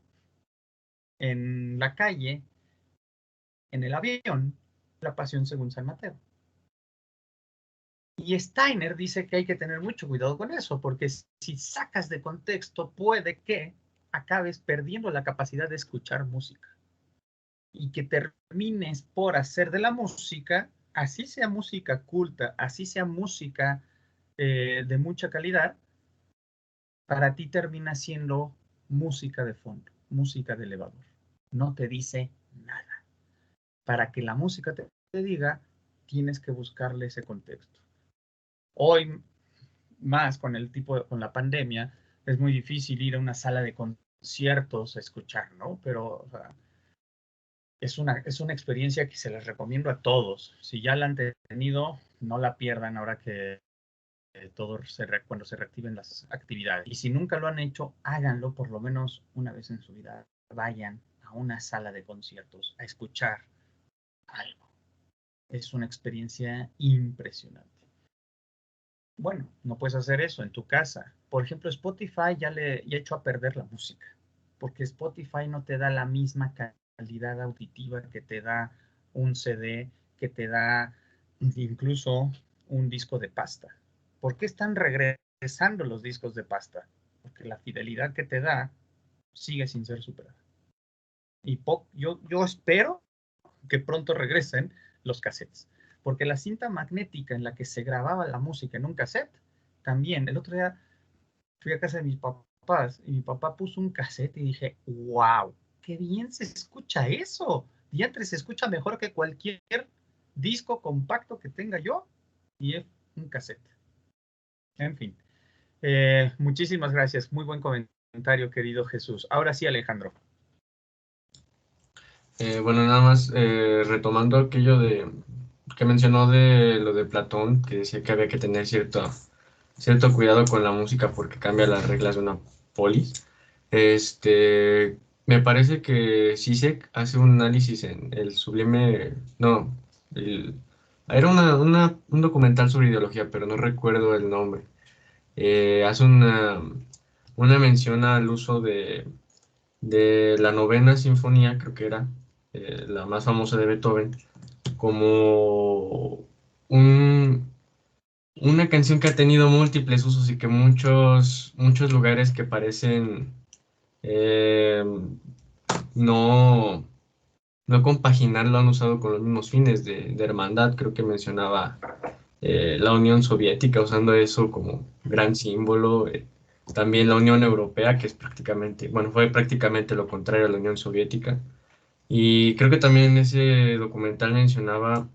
en la calle, en el avión, La Pasión según San Mateo. Y Steiner dice que hay que tener mucho cuidado con eso, porque si sacas de contexto, puede que acabes perdiendo la capacidad de escuchar música. Y que termines por hacer de la música, así sea música culta, así sea música de mucha calidad, para ti termina siendo música de fondo, música de elevador. No te dice nada. Para que la música te diga, tienes que buscarle ese contexto. Hoy, más con con la pandemia, es muy difícil ir a una sala de conciertos a escuchar, ¿no? Pero, o sea, es una experiencia que se les recomiendo a todos. Si ya la han tenido, no la pierdan ahora que cuando se reactiven las actividades. Y si nunca lo han hecho, háganlo por lo menos una vez en su vida. Vayan a una sala de conciertos a escuchar algo. Es una experiencia impresionante. Bueno, no puedes hacer eso en tu casa. Por ejemplo, Spotify ya echó a perder la música, porque Spotify no te da la misma calidad auditiva que te da un CD, que te da incluso un disco de pasta. ¿Por qué están regresando los discos de pasta? Porque la fidelidad que te da sigue sin ser superada. Y yo espero que pronto regresen los cassettes, porque la cinta magnética en la que se grababa la música en un cassette, también, el otro día fui a casa de mis papás y mi papá puso un cassette y dije, wow, qué bien se escucha eso. Diantre, se escucha mejor que cualquier disco compacto que tenga yo y es un cassette. En fin, muchísimas gracias. Muy buen comentario, querido Jesús. Ahora sí, Alejandro. Bueno, nada más retomando aquello que mencionó de lo de Platón, que decía que había que tener cierto cuidado con la música porque cambia las reglas de una polis. Me parece que Zizek hace un análisis en el sublime, no, era un documental sobre ideología, pero no recuerdo el nombre. Hace una mención al uso de la novena sinfonía, creo que era la más famosa de Beethoven, como una canción que ha tenido múltiples usos y que muchos lugares que parecen no compaginarlo han usado con los mismos fines de hermandad. Creo que mencionaba la Unión Soviética usando eso como gran símbolo. También la Unión Europea, que es fue prácticamente lo contrario a la Unión Soviética. Y creo que también ese documental mencionaba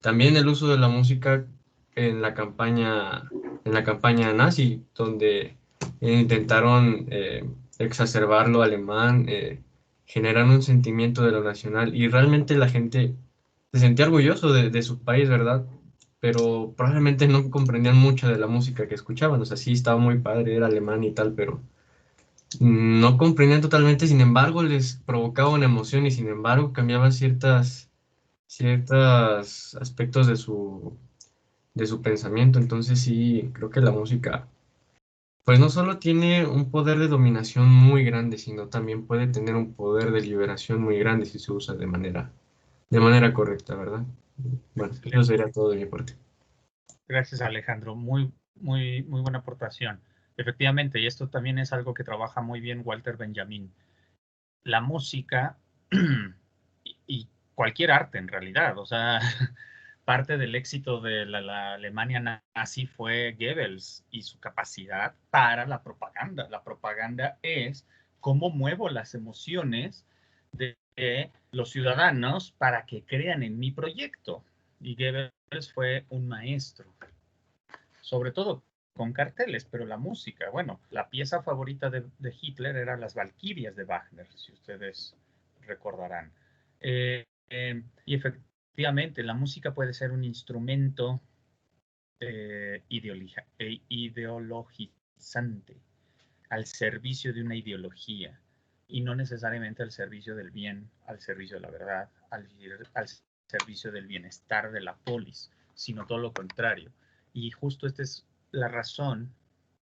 también el uso de la música en la campaña nazi, donde intentaron exacerbar lo alemán, generar un sentimiento de lo nacional, y realmente la gente se sentía orgulloso de su país, ¿verdad? Pero probablemente no comprendían mucho de la música que escuchaban. O sea, sí estaba muy padre, era alemán y tal, pero no comprendían totalmente. Sin embargo, les provocaba una emoción y sin embargo cambiaban ciertos aspectos de su pensamiento. Entonces sí, creo que la música, pues no solo tiene un poder de dominación muy grande, sino también puede tener un poder de liberación muy grande si se usa de manera correcta, ¿verdad? Bueno, eso sería todo de mi parte. Gracias, Alejandro. Muy, muy, muy buena aportación. Efectivamente, y esto también es algo que trabaja muy bien Walter Benjamin. La música y cualquier arte en realidad, o sea, parte del éxito de la Alemania nazi fue Goebbels y su capacidad para la propaganda. La propaganda es cómo muevo las emociones de los ciudadanos para que crean en mi proyecto. Y Goebbels fue un maestro, sobre todo con carteles, pero la música, bueno, la pieza favorita de Hitler era Las Valquirias de Wagner, si ustedes recordarán. Y efectivamente, la música puede ser un instrumento ideologizante al servicio de una ideología y no necesariamente al servicio del bien, al servicio de la verdad, al servicio del bienestar de la polis, sino todo lo contrario. Y justo esta es la razón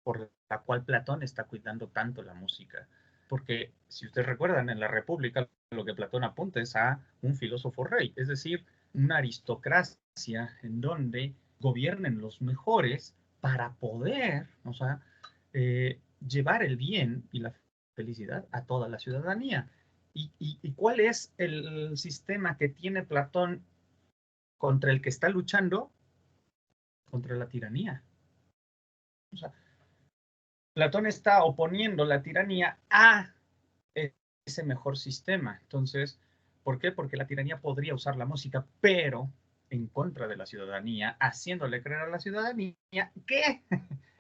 por la cual Platón está cuidando tanto la música. Porque si ustedes recuerdan, en la República lo que Platón apunta es a un filósofo rey, es decir, una aristocracia en donde gobiernen los mejores para poder, o sea, llevar el bien y la felicidad a toda la ciudadanía. ¿Y cuál es el sistema que tiene Platón contra el que está luchando? Contra la tiranía. O sea, Platón está oponiendo la tiranía a ese mejor sistema. Entonces, ¿por qué? Porque la tiranía podría usar la música, pero en contra de la ciudadanía, haciéndole creer a la ciudadanía que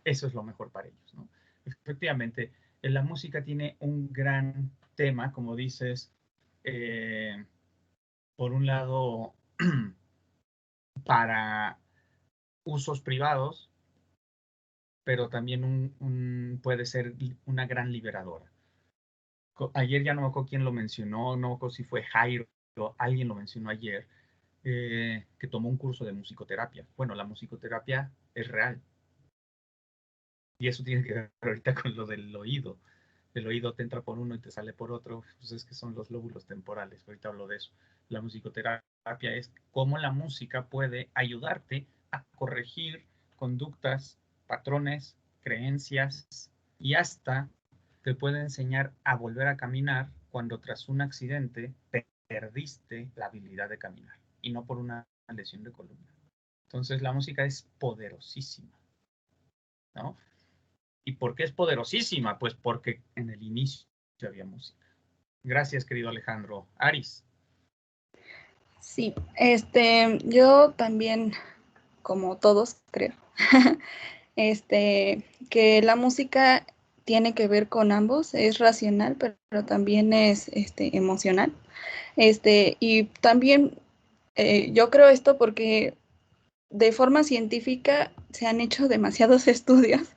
eso es lo mejor para ellos, ¿no? Efectivamente, la música tiene un gran tema, como dices, por un lado, para usos privados, pero también puede ser una gran liberadora. Ayer ya no me acuerdo quién lo mencionó, no me acuerdo si fue Jairo, alguien lo mencionó ayer, que tomó un curso de musicoterapia. Bueno, la musicoterapia es real. Y eso tiene que ver ahorita con lo del oído. El oído te entra por uno y te sale por otro, pues es que son los lóbulos temporales. Ahorita hablo de eso. La musicoterapia es cómo la música puede ayudarte a corregir conductas, patrones, creencias y hasta te puede enseñar a volver a caminar cuando tras un accidente perdiste la habilidad de caminar y no por una lesión de columna. Entonces la música es poderosísima, ¿no? ¿Y por qué es poderosísima? Pues porque en el inicio había música. Gracias, querido Alejandro. Aris. Sí, yo también, como todos, creo, que la música tiene que ver con ambos, es racional, pero también es emocional. Y también yo creo esto porque de forma científica se han hecho demasiados estudios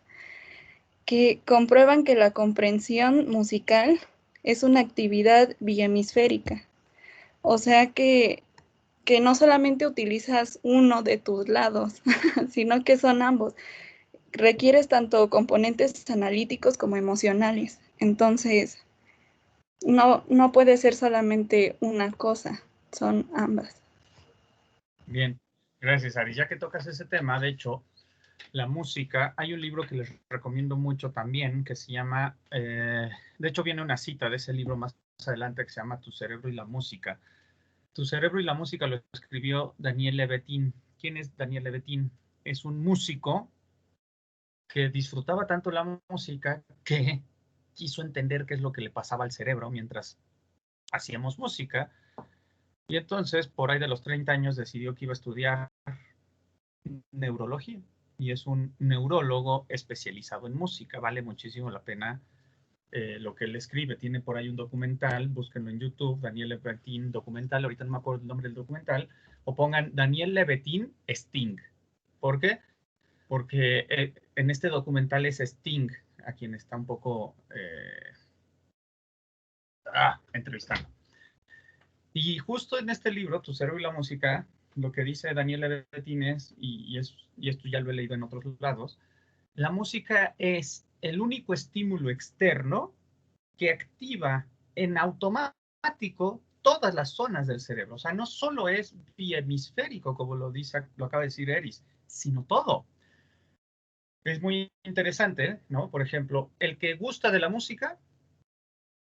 que comprueban que la comprensión musical es una actividad bihemisférica. O sea que no solamente utilizas uno de tus lados, sino que son ambos. Requieres tanto componentes analíticos como emocionales. Entonces, no puede ser solamente una cosa, son ambas. Bien, gracias, Aris. Ya que tocas ese tema, de hecho, la música, hay un libro que les recomiendo mucho también, que se llama, de hecho viene una cita de ese libro más adelante que se llama Tu cerebro y la música. Tu cerebro y la música lo escribió Daniel Levitin. ¿Quién es Daniel Levitin? Es un músico que disfrutaba tanto la música que quiso entender qué es lo que le pasaba al cerebro mientras hacíamos música. Y entonces, por ahí de los 30 años, decidió que iba a estudiar neurología. Y es un neurólogo especializado en música. Vale muchísimo la pena lo que él escribe. Tiene por ahí un documental, búsquenlo en YouTube, Daniel Levitin documental, ahorita no me acuerdo el nombre del documental, o pongan Daniel Levitin Sting. ¿Por qué? Porque en este documental es Sting a quien está un poco entrevistando. Y justo en este libro, Tu cerebro y la música, lo que dice Daniel Levitin es, y esto ya lo he leído en otros lados, la música es el único estímulo externo que activa en automático todas las zonas del cerebro. O sea, no solo es bihemisférico, como lo acaba de decir Eris, sino todo. Es muy interesante, ¿no? Por ejemplo, el que gusta de la música,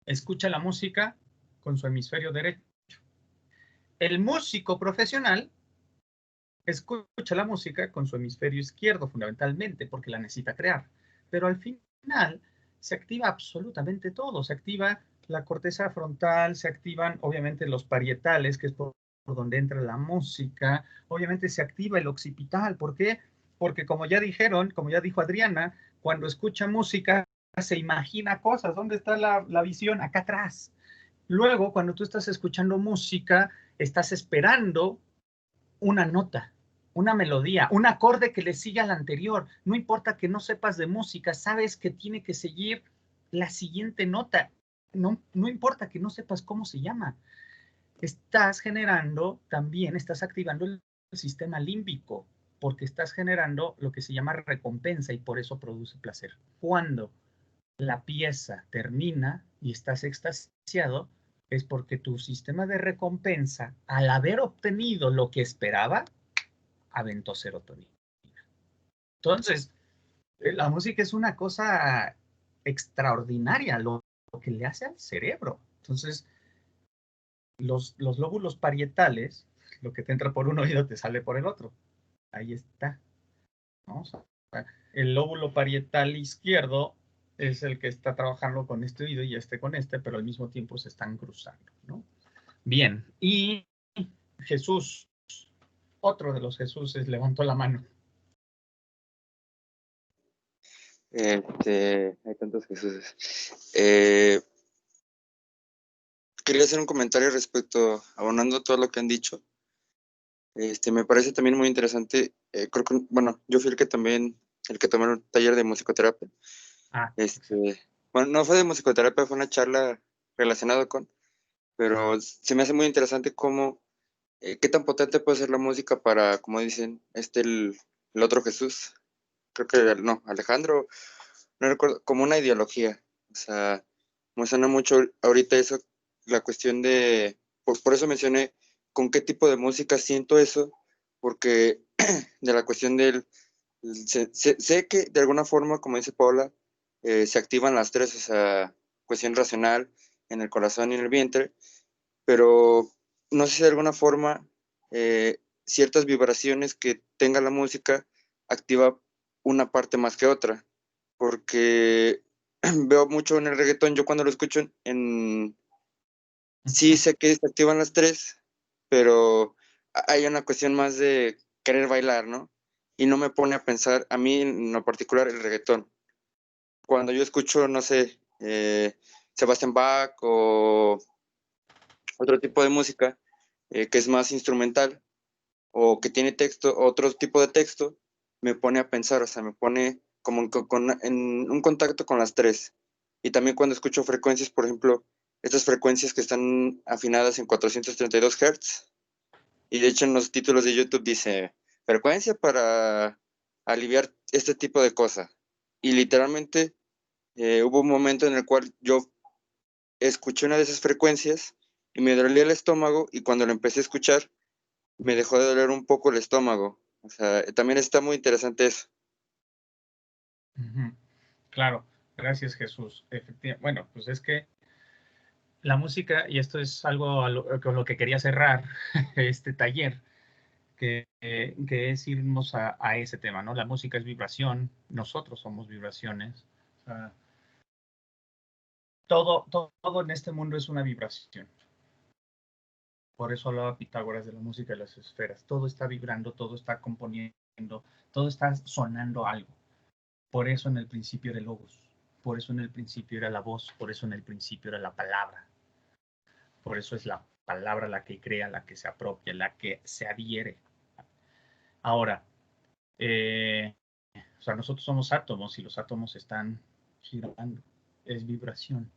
escucha la música con su hemisferio derecho. El músico profesional escucha la música con su hemisferio izquierdo, fundamentalmente, porque la necesita crear. Pero al final se activa absolutamente todo. Se activa la corteza frontal, se activan obviamente los parietales, que es por donde entra la música. Obviamente se activa el occipital. ¿Por qué? Porque como ya dijeron, como ya dijo Adriana, cuando escucha música se imagina cosas. ¿Dónde está la visión? Acá atrás. Luego, cuando tú estás escuchando música, estás esperando una nota, una melodía, un acorde que le siga al anterior. No importa que no sepas de música, sabes que tiene que seguir la siguiente nota. No importa que no sepas cómo se llama. Estás generando también, estás activando el sistema límbico, porque estás generando lo que se llama recompensa y por eso produce placer. Cuando la pieza termina y estás extasiado, es porque tu sistema de recompensa, al haber obtenido lo que esperaba, aventó serotonina. Entonces, la música es una cosa extraordinaria, lo que le hace al cerebro. Entonces, los lóbulos parietales, lo que te entra por un oído te sale por el otro. Ahí está, ¿no? O sea, el lóbulo parietal izquierdo es el que está trabajando con este oído y este con este, pero al mismo tiempo se están cruzando, ¿no? Bien, y Jesús, otro de los Jesuses, levantó la mano. Hay tantos Jesuses. Quería hacer un comentario respecto, abonando todo lo que han dicho. Me parece también muy interesante. Creo que, bueno, yo fui el que también el que tomé un taller de musicoterapia. Bueno, no fue de musicoterapia, fue una charla relacionada con, pero se me hace muy interesante cómo, qué tan potente puede ser la música para, como dicen, el otro Jesús, creo que, no, Alejandro, no recuerdo, como una ideología. O sea, me suena mucho ahorita eso, la cuestión de, pues por eso mencioné con qué tipo de música siento eso, porque de la cuestión del, sé que de alguna forma, como dice Paula, se activan las tres, o sea, cuestión racional en el corazón y en el vientre, pero no sé si de alguna forma ciertas vibraciones que tenga la música activa una parte más que otra, porque veo mucho en el reggaetón, yo cuando lo escucho sí sé que se activan las tres, pero hay una cuestión más de querer bailar, ¿no? Y no me pone a pensar, a mí en lo particular, el reggaetón. Cuando yo escucho, no sé, Sebastián Bach o otro tipo de música que es más instrumental o que tiene texto, otro tipo de texto, me pone a pensar, o sea, me pone como en un contacto con las tres. Y también cuando escucho frecuencias, por ejemplo, estas frecuencias que están afinadas en 432 Hz, y de hecho en los títulos de YouTube dice, frecuencia para aliviar este tipo de cosas. Y literalmente hubo un momento en el cual yo escuché una de esas frecuencias y me dolía el estómago, y cuando lo empecé a escuchar me dejó de doler un poco el estómago. O sea, también está muy interesante eso. Claro, gracias Jesús. Efectivamente, bueno, pues es que la música, y esto es algo con lo que quería cerrar este taller, que es irnos a ese tema, ¿no? La música es vibración, nosotros somos vibraciones. O sea, todo en este mundo es una vibración. Por eso hablaba Pitágoras de la música de las esferas. Todo está vibrando, todo está componiendo, todo está sonando algo. Por eso en el principio era el logos, por eso en el principio era la voz, por eso en el principio era la palabra. Por eso es la palabra la que crea, la que se apropia, la que se adhiere. Ahora, o sea, nosotros somos átomos y los átomos están girando. Es vibración.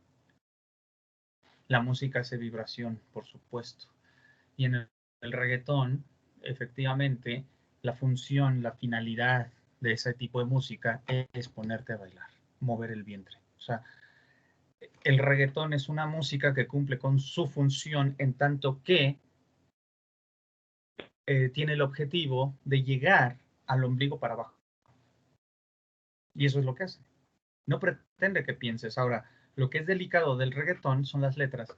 La música hace vibración, por supuesto. Y en el reggaetón, efectivamente, la función, la finalidad de ese tipo de música es ponerte a bailar, mover el vientre. O sea, el reggaetón es una música que cumple con su función en tanto que tiene el objetivo de llegar al ombligo para abajo. Y eso es lo que hace. No pretende que pienses. Ahora, lo que es delicado del reggaetón son las letras.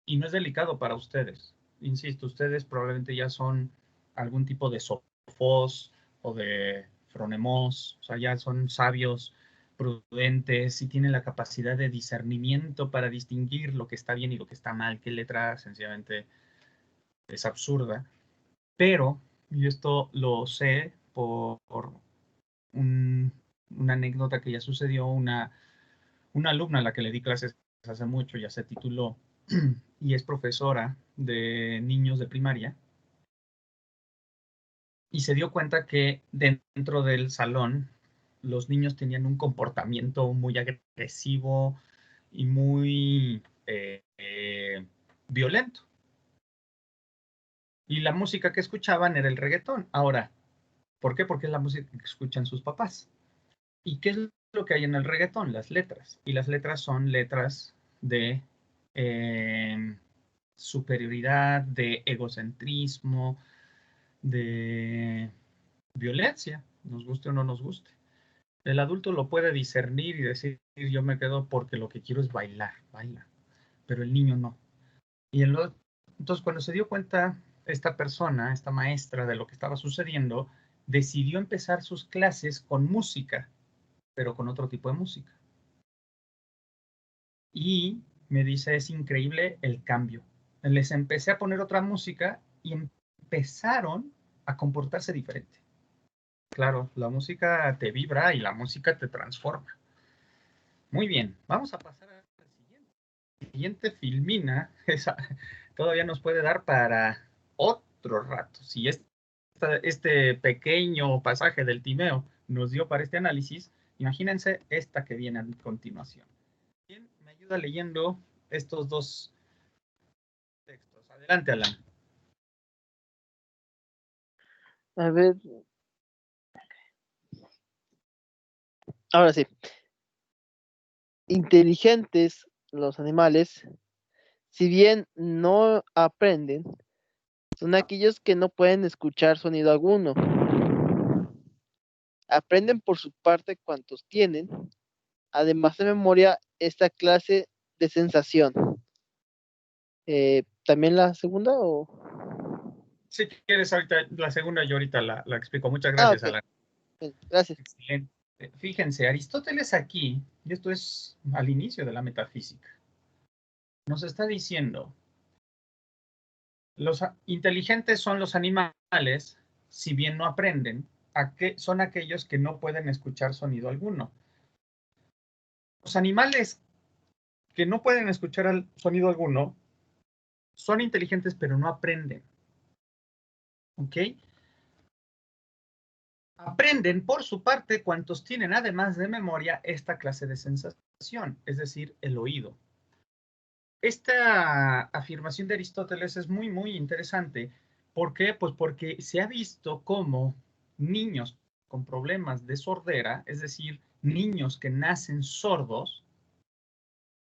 Y no es delicado para ustedes. Insisto, ustedes probablemente ya son algún tipo de sofós o de fronemos, o sea, ya son sabios, prudentes y tienen la capacidad de discernimiento para distinguir lo que está bien y lo que está mal, qué letra sencillamente es absurda. Pero, y esto lo sé por una anécdota que ya sucedió, una alumna a la que le di clases hace mucho, ya se tituló y es profesora de niños de primaria, y se dio cuenta que dentro del salón los niños tenían un comportamiento muy agresivo y muy violento. Y la música que escuchaban era el reggaetón. Ahora, ¿por qué? Porque es la música que escuchan sus papás. ¿Y qué es lo que hay en el reggaetón? Las letras. Y las letras son letras de superioridad, de egocentrismo, de violencia, nos guste o no nos guste. El adulto lo puede discernir y decir, yo me quedo porque lo que quiero es bailar, baila. Pero el niño no. Y entonces cuando se dio cuenta esta persona, esta maestra, de lo que estaba sucediendo, decidió empezar sus clases con música, pero con otro tipo de música. Y me dice, es increíble el cambio. Les empecé a poner otra música y empezaron a comportarse diferente. Claro, la música te vibra y la música te transforma. Muy bien, vamos a pasar a la siguiente. La siguiente filmina, esa todavía nos puede dar para otro rato. Si este pequeño pasaje del Timeo nos dio para este análisis, imagínense esta que viene a continuación. ¿Quién me ayuda leyendo estos dos textos? Adelante, Alan. A ver. Ahora sí. Inteligentes los animales, si bien no aprenden, son aquellos que no pueden escuchar sonido alguno. Aprenden por su parte cuantos tienen, además de memoria, esta clase de sensación. ¿También la segunda o...? Si quieres, ahorita la segunda yo ahorita la explico. Muchas gracias, Okay. Alan. Gracias. Excelente. Fíjense, Aristóteles aquí, y esto es al inicio de la metafísica, nos está diciendo, los inteligentes son los animales, si bien no aprenden, son aquellos que no pueden escuchar sonido alguno. Los animales que no pueden escuchar sonido alguno son inteligentes, pero no aprenden. ¿Ok? Aprenden por su parte cuantos tienen, además de memoria, esta clase de sensación, es decir, el oído. Esta afirmación de Aristóteles es muy, muy interesante. ¿Por qué? Pues porque se ha visto cómo niños con problemas de sordera, es decir, niños que nacen sordos,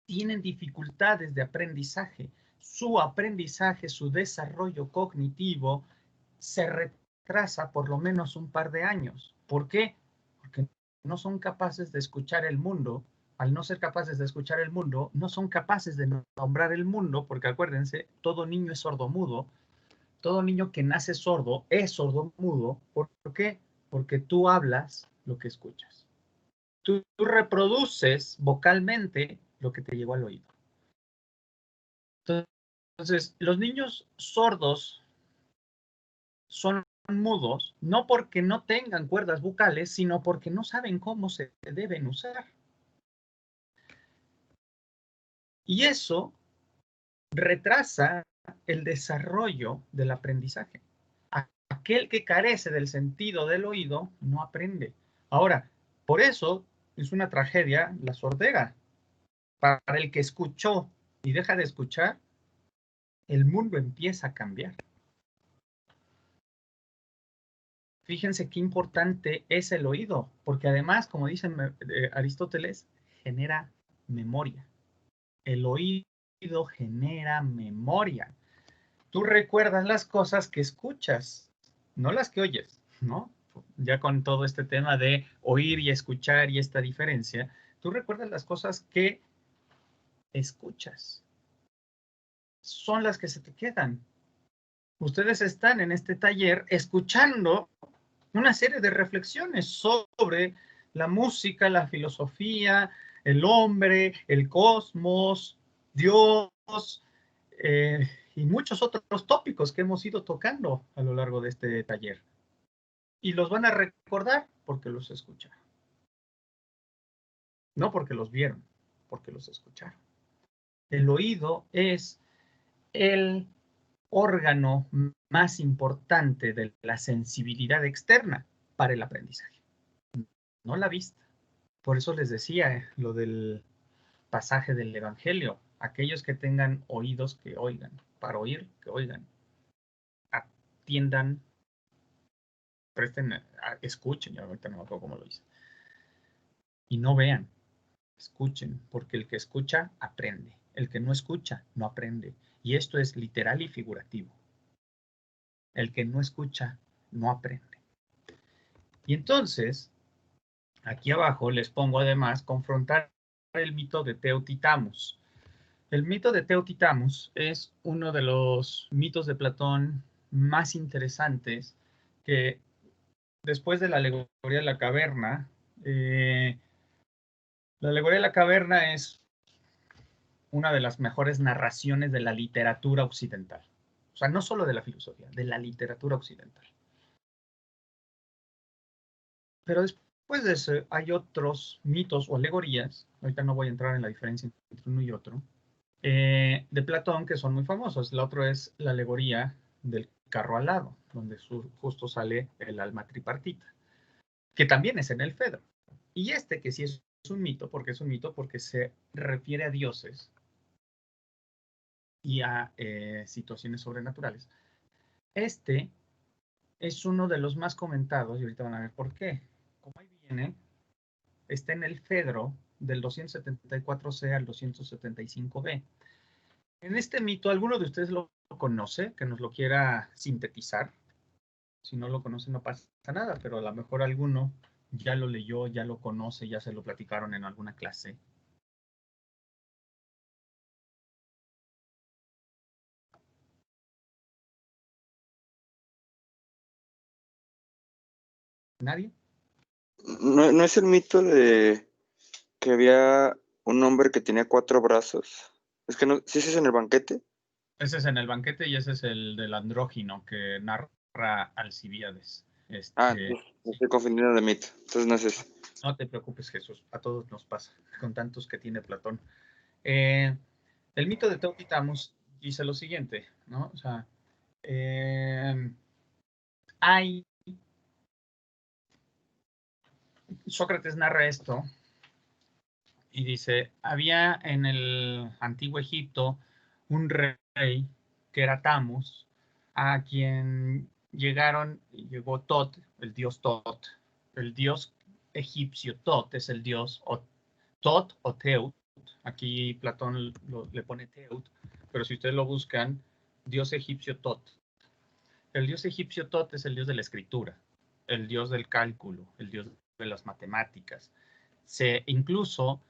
tienen dificultades de aprendizaje. Su aprendizaje, su desarrollo cognitivo se retrasa por lo menos un par de años. ¿Por qué? Porque no son capaces de escuchar el mundo. Al no ser capaces de escuchar el mundo, no son capaces de nombrar el mundo, porque acuérdense, todo niño es sordomudo. Todo niño que nace sordo es sordomudo. ¿Por qué? Porque tú hablas lo que escuchas. Tú reproduces vocalmente lo que te llegó al oído. Entonces, los niños sordos son mudos, no porque no tengan cuerdas bucales, sino porque no saben cómo se deben usar. Y eso retrasa el desarrollo del aprendizaje. Aquel que carece del sentido del oído no aprende. Ahora, por eso es una tragedia la sordera. Para el que escuchó y deja de escuchar, el mundo empieza a cambiar. Fíjense qué importante es el oído, porque además, como dice Aristóteles, genera memoria. El oído genera memoria. Tú recuerdas las cosas que escuchas, no las que oyes, ¿no? Ya con todo este tema de oír y escuchar y esta diferencia, tú recuerdas las cosas que escuchas. Son las que se te quedan. Ustedes están en este taller escuchando una serie de reflexiones sobre la música, la filosofía, el hombre, el cosmos, Dios, y muchos otros tópicos que hemos ido tocando a lo largo de este taller. Y los van a recordar porque los escucharon. No porque los vieron, porque los escucharon. El oído es el órgano más importante de la sensibilidad externa para el aprendizaje, no la vista. Por eso les decía lo del pasaje del Evangelio. Aquellos que tengan oídos que oigan, para oír que oigan, atiendan, escuchen, yo ahorita no me acuerdo cómo lo hice, y no vean, escuchen, porque el que escucha aprende, el que no escucha no aprende, y esto es literal y figurativo. El que no escucha no aprende. Y entonces, aquí abajo les pongo además confrontar el mito de Teotitamus. El mito de Teotitamus es uno de los mitos de Platón más interesantes, que después de la alegoría de la caverna, la alegoría de la caverna es una de las mejores narraciones de la literatura occidental. O sea, no solo de la filosofía, de la literatura occidental. Pero después de eso hay otros mitos o alegorías, ahorita no voy a entrar en la diferencia entre uno y otro, de Platón que son muy famosos. La otra es la alegoría del carro alado, donde justo sale el alma tripartita. que también es en el Fedro. Y este que sí es un mito, porque es un mito porque se refiere a dioses y a situaciones sobrenaturales. Este es uno de los más comentados y ahorita van a ver por qué. Como ahí viene, está en el Fedro del 274C al 275B. En este mito, ¿alguno de ustedes lo conoce? Que nos lo quiera sintetizar. Si no lo conoce, no pasa nada, pero a lo mejor alguno ya lo leyó, ya lo conoce, ya se lo platicaron en alguna clase. ¿Nadie? ¿No es el mito de que había un hombre que tenía 4 brazos? Es que no, ¿sí ese es en el banquete? Ese es en el banquete y ese es el del andrógino que narra Alcibíades. Entonces me estoy confundiendo de mito. Entonces no es ese. No te preocupes, Jesús. A todos nos pasa, con tantos que tiene Platón. El mito de Teotihuacán dice lo siguiente, ¿no? O sea, Sócrates narra esto y dice, había en el antiguo Egipto un rey que era Tamus, a quien llegó Tot, el dios Tot, el dios egipcio Tot es el dios Tot o Teut. Aquí Platón le pone Teut, pero si ustedes lo buscan, dios egipcio Tot. El dios egipcio Tot es el dios de la escritura, el dios del cálculo, el dios de las matemáticas. Incluso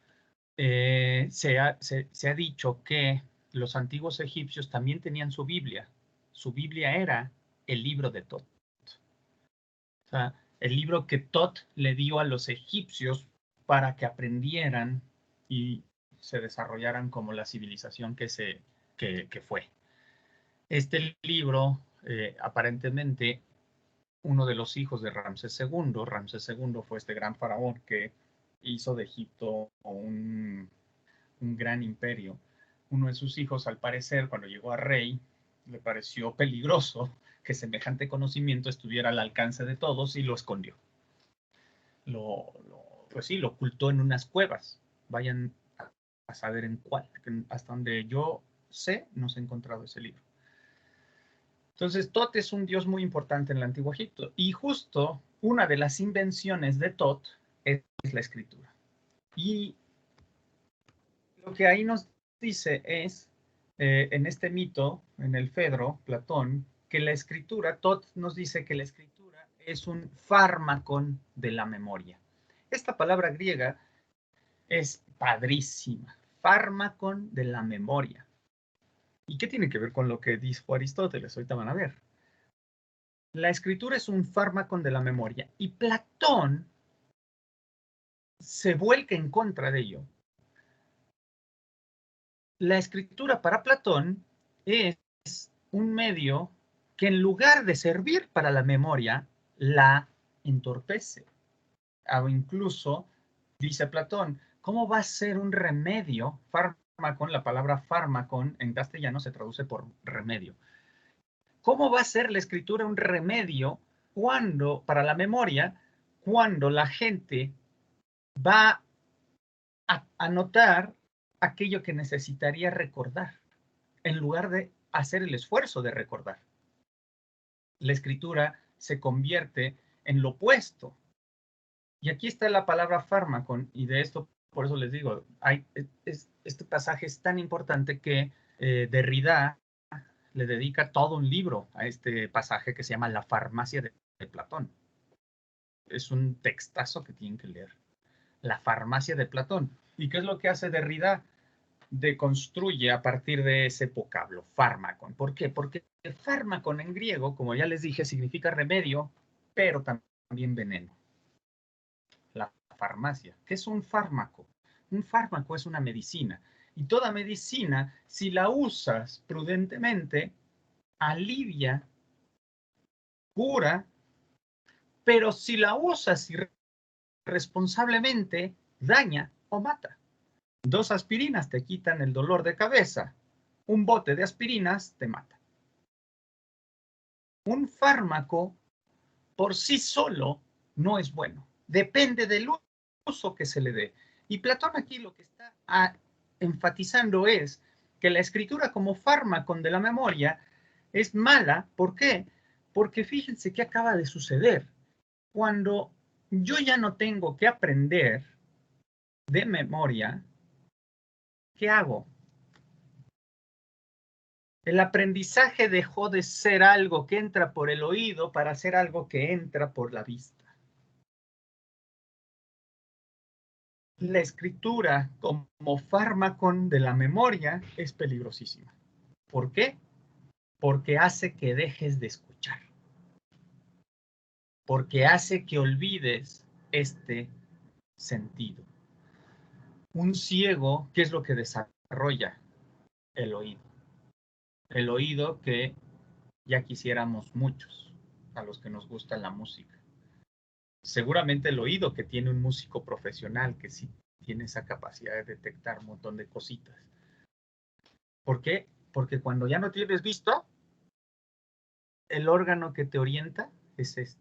se ha dicho que los antiguos egipcios también tenían su Biblia. Su Biblia era el libro de Tot. O sea, el libro que Tot le dio a los egipcios para que aprendieran y se desarrollaran como la civilización que fue. Este libro, aparentemente, uno de los hijos de Ramsés II fue este gran faraón que hizo de Egipto un gran imperio. Uno de sus hijos, al parecer, cuando llegó a rey, le pareció peligroso que semejante conocimiento estuviera al alcance de todos y lo escondió. Pues sí, lo ocultó en unas cuevas. Vayan a saber en cuál. Hasta donde yo sé, no se ha encontrado ese libro. Entonces, Tot es un dios muy importante en el Antiguo Egipto. Y justo una de las invenciones de Tot es la escritura. Y lo que ahí nos dice es, en este mito, en el Fedro, Platón, que la escritura, Tot nos dice que la escritura es un fármacon de la memoria. Esta palabra griega es padrísima, fármacon de la memoria. ¿Y qué tiene que ver con lo que dijo Aristóteles? Ahorita van a ver. La escritura es un fármacon de la memoria y Platón se vuelca en contra de ello. La escritura para Platón es un medio que en lugar de servir para la memoria, la entorpece. O incluso, dice Platón, ¿cómo va a ser un remedio? Fármacon, la palabra fármacon en castellano se traduce por remedio. ¿Cómo va a ser la escritura un remedio para la memoria cuando la gente va a anotar aquello que necesitaría recordar, en lugar de hacer el esfuerzo de recordar? La escritura se convierte en lo opuesto. Y aquí está la palabra fármacon, y de esto, por eso les digo, este pasaje es tan importante que Derrida le dedica todo un libro a este pasaje que se llama La farmacia de Platón. Es un textazo que tienen que leer. La farmacia de Platón. ¿Y qué es lo que hace Derrida? Deconstruye a partir de ese vocablo, fármacon. ¿Por qué? Porque el fármacon en griego, como ya les dije, significa remedio, pero también veneno. La farmacia. ¿Qué es un fármaco? Un fármaco es una medicina. Y toda medicina, si la usas prudentemente, alivia, cura, pero si la usas irresponsablemente, daña o mata. 2 aspirinas te quitan el dolor de cabeza. Un bote de aspirinas te mata. Un fármaco por sí solo no es bueno. depende del uso que se le dé. Y Platón aquí lo que está enfatizando es que la escritura como fármaco de la memoria es mala. ¿Por qué? Porque fíjense qué acaba de suceder. Cuando yo ya no tengo que aprender de memoria, ¿qué hago? El aprendizaje dejó de ser algo que entra por el oído para ser algo que entra por la vista. La escritura como fármaco de la memoria es peligrosísima. ¿Por qué? Porque hace que dejes de escuchar. Porque hace que olvides este sentido. Un ciego, ¿qué es lo que desarrolla? El oído. El oído que ya quisiéramos muchos, a los que nos gusta la música. Seguramente el oído que tiene un músico profesional que sí tiene esa capacidad de detectar un montón de cositas. ¿Por qué? Porque cuando ya no tienes visto, el órgano que te orienta es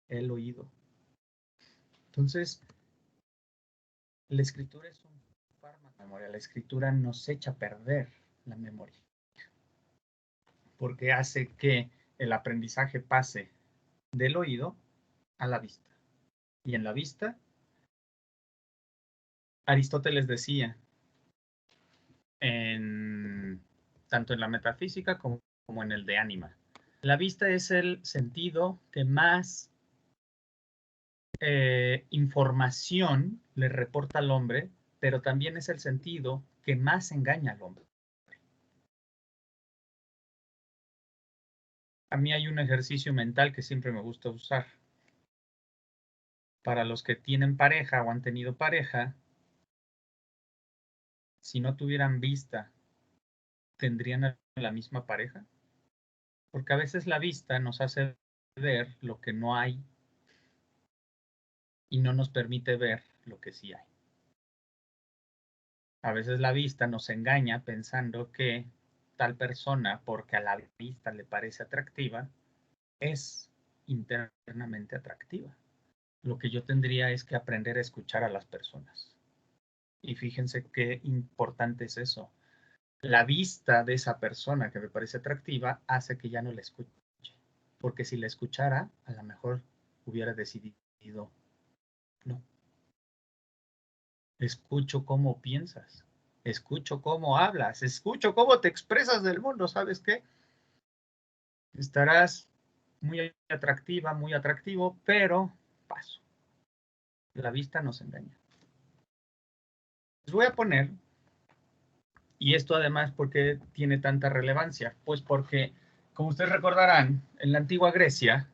el oído. Entonces, la escritura es un fármaco de memoria. La escritura nos echa a perder la memoria. Porque hace que el aprendizaje pase del oído a la vista. Y en la vista, Aristóteles decía, tanto en la metafísica como en el de ánima, la vista es el sentido que más información le reporta al hombre, pero también es el sentido que más engaña al hombre. A mí hay un ejercicio mental que siempre me gusta usar. Para los que tienen pareja o han tenido pareja, si no tuvieran vista, ¿tendrían la misma pareja? Porque a veces la vista nos hace ver lo que no hay y no nos permite ver lo que sí hay. A veces la vista nos engaña pensando que tal persona, porque a la vista le parece atractiva, es internamente atractiva. Lo que yo tendría es que aprender a escuchar a las personas. Y fíjense qué importante es eso. La vista de esa persona que me parece atractiva hace que ya no la escuche. Porque si la escuchara, a lo mejor hubiera decidido no. Escucho cómo piensas. Escucho cómo hablas. Escucho cómo te expresas del mundo. ¿Sabes qué? Estarás muy atractiva, muy atractivo, pero paso. La vista nos engaña. Les voy a poner, y esto además, ¿por qué tiene tanta relevancia? Pues porque, como ustedes recordarán, en la antigua Grecia,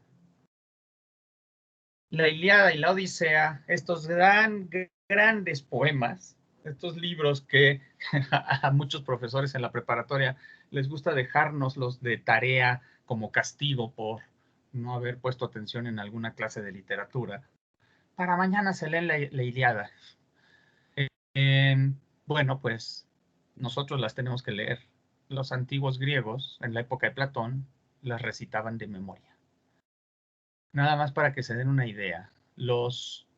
la Ilíada y la Odisea, estos grandes poemas, estos libros que a muchos profesores en la preparatoria les gusta dejárnoslos de tarea como castigo por no haber puesto atención en alguna clase de literatura. Para mañana se leen la Ilíada. Bueno, pues nosotros las tenemos que leer. Los antiguos griegos, en la época de Platón, las recitaban de memoria. Nada más para que se den una idea. Los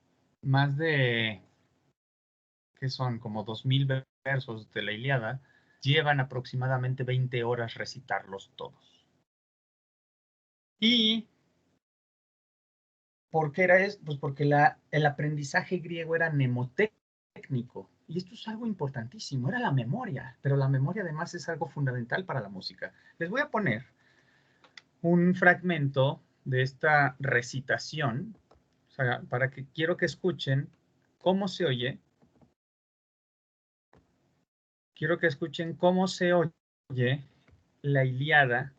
más de, que son como 2000 versos de la Ilíada, llevan aproximadamente 20 horas recitarlos todos. ¿Y por qué era eso? Pues porque el aprendizaje griego era mnemotécnico. Y esto es algo importantísimo, era la memoria. Pero la memoria además es algo fundamental para la música. Les voy a poner un fragmento de esta recitación, o sea, para que quiero que escuchen cómo se oye. Quiero que escuchen cómo se oye la Ilíada.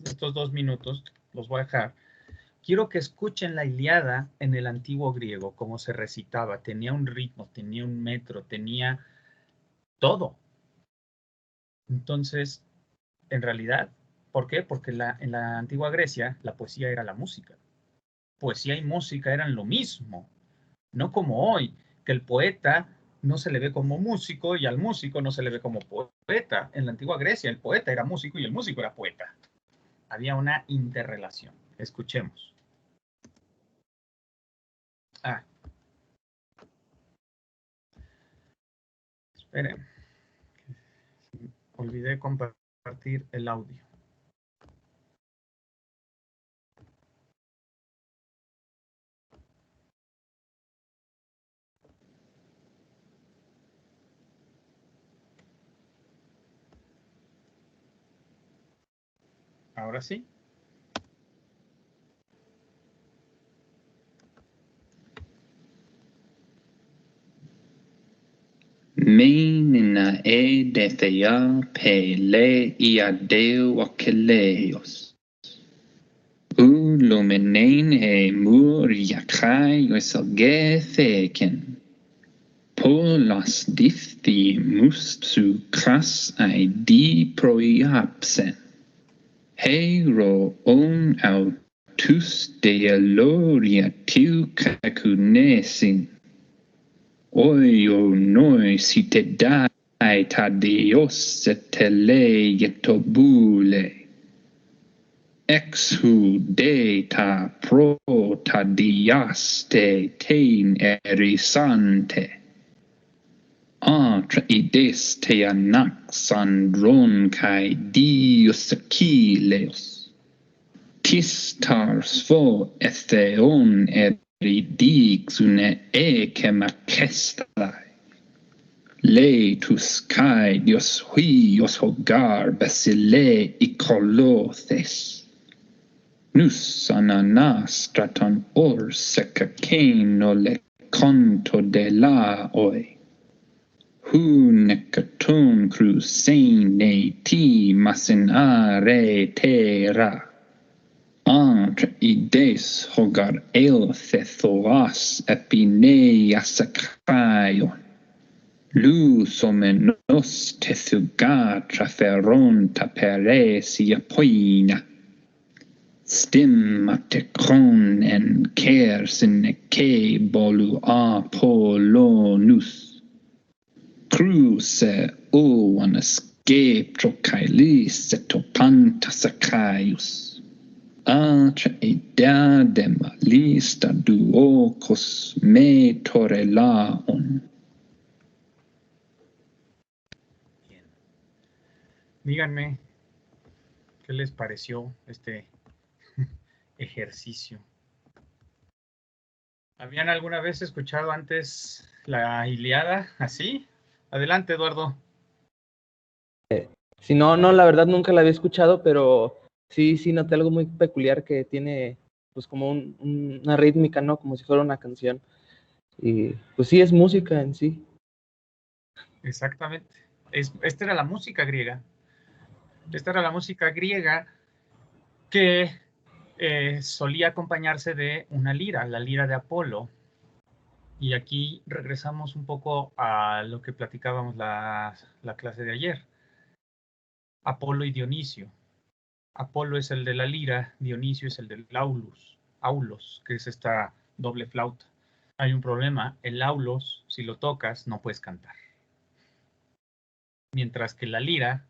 Estos 2 minutos los voy a dejar. Quiero que escuchen la Ilíada en el antiguo griego, cómo se recitaba. Tenía un ritmo, tenía un metro, tenía todo. Entonces, en realidad, ¿por qué? Porque en la antigua Grecia la poesía era la música. Poesía y música eran lo mismo. No como hoy, que el poeta no se le ve como músico y al músico no se le ve como poeta. En la antigua Grecia el poeta era músico y el músico era poeta. Había una interrelación. Escuchemos. Esperen. Olvidé compartir el audio. Ahora sí. Menina e defea pele ia deu okeleos. Ulumenein e mur yakai oisoge theken. Polas diffi mustu kras ai di proiapsen. Hero on autus de aloria tiu kakunesin. Oio noi si te dai ta dios te le tobule. Exhu de ta pro ta diaste tein erisante. Atra ides te anax andron kai dios Achilleus. Tis tars vo etheon eridixune eke makestai. Leitus kai dios huios hogar basile ikolothes. Nus ananas straton orseca keno le conto de la oi. Hunekaton crusene ti masenare terra. Entre ides hogar elthethoas epinea sacraion. Lusomenos tethugatra feronta peresia poina. Stimmatecron en kersine ke bolu Apollonus. Cruce oan escape trocailis etopanta sacraius. Atra diadema lista duocos me torelaon. Bien. Díganme, ¿qué les pareció este ejercicio? ¿Habían alguna vez escuchado antes la Ilíada así? Adelante, Eduardo. Si no, la verdad nunca la había escuchado, pero sí noté algo muy peculiar que tiene pues como una rítmica, ¿no? Como si fuera una canción. Y pues sí, es música en sí. Exactamente. Esta era la música griega. Esta era la música griega que solía acompañarse de una lira, la lira de Apolo. Y aquí regresamos un poco a lo que platicábamos la clase de ayer. Apolo y Dionisio. Apolo es el de la lira, Dionisio es el del aulos, que es esta doble flauta. Hay un problema, el aulos, si lo tocas, no puedes cantar. Mientras que la lira,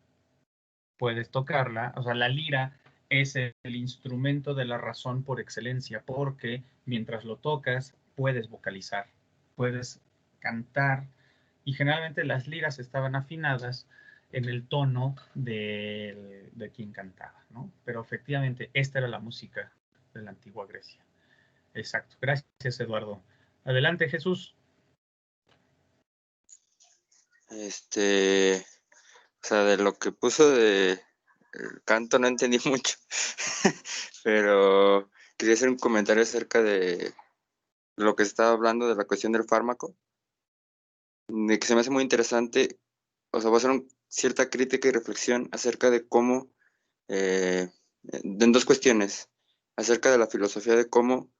puedes tocarla, o sea, la lira es el instrumento de la razón por excelencia, porque mientras lo tocas, puedes vocalizar, puedes cantar, y generalmente las liras estaban afinadas en el tono de quien cantaba, ¿no? Pero efectivamente, esta era la música de la antigua Grecia. Exacto. Gracias, Eduardo. Adelante, Jesús. O sea, de lo que puso de el canto no entendí mucho, pero quería hacer un comentario acerca de lo que estaba hablando de la cuestión del fármaco, de que se me hace muy interesante, o sea, voy a hacer cierta crítica y reflexión acerca de cómo, en dos cuestiones, acerca de la filosofía de cómo,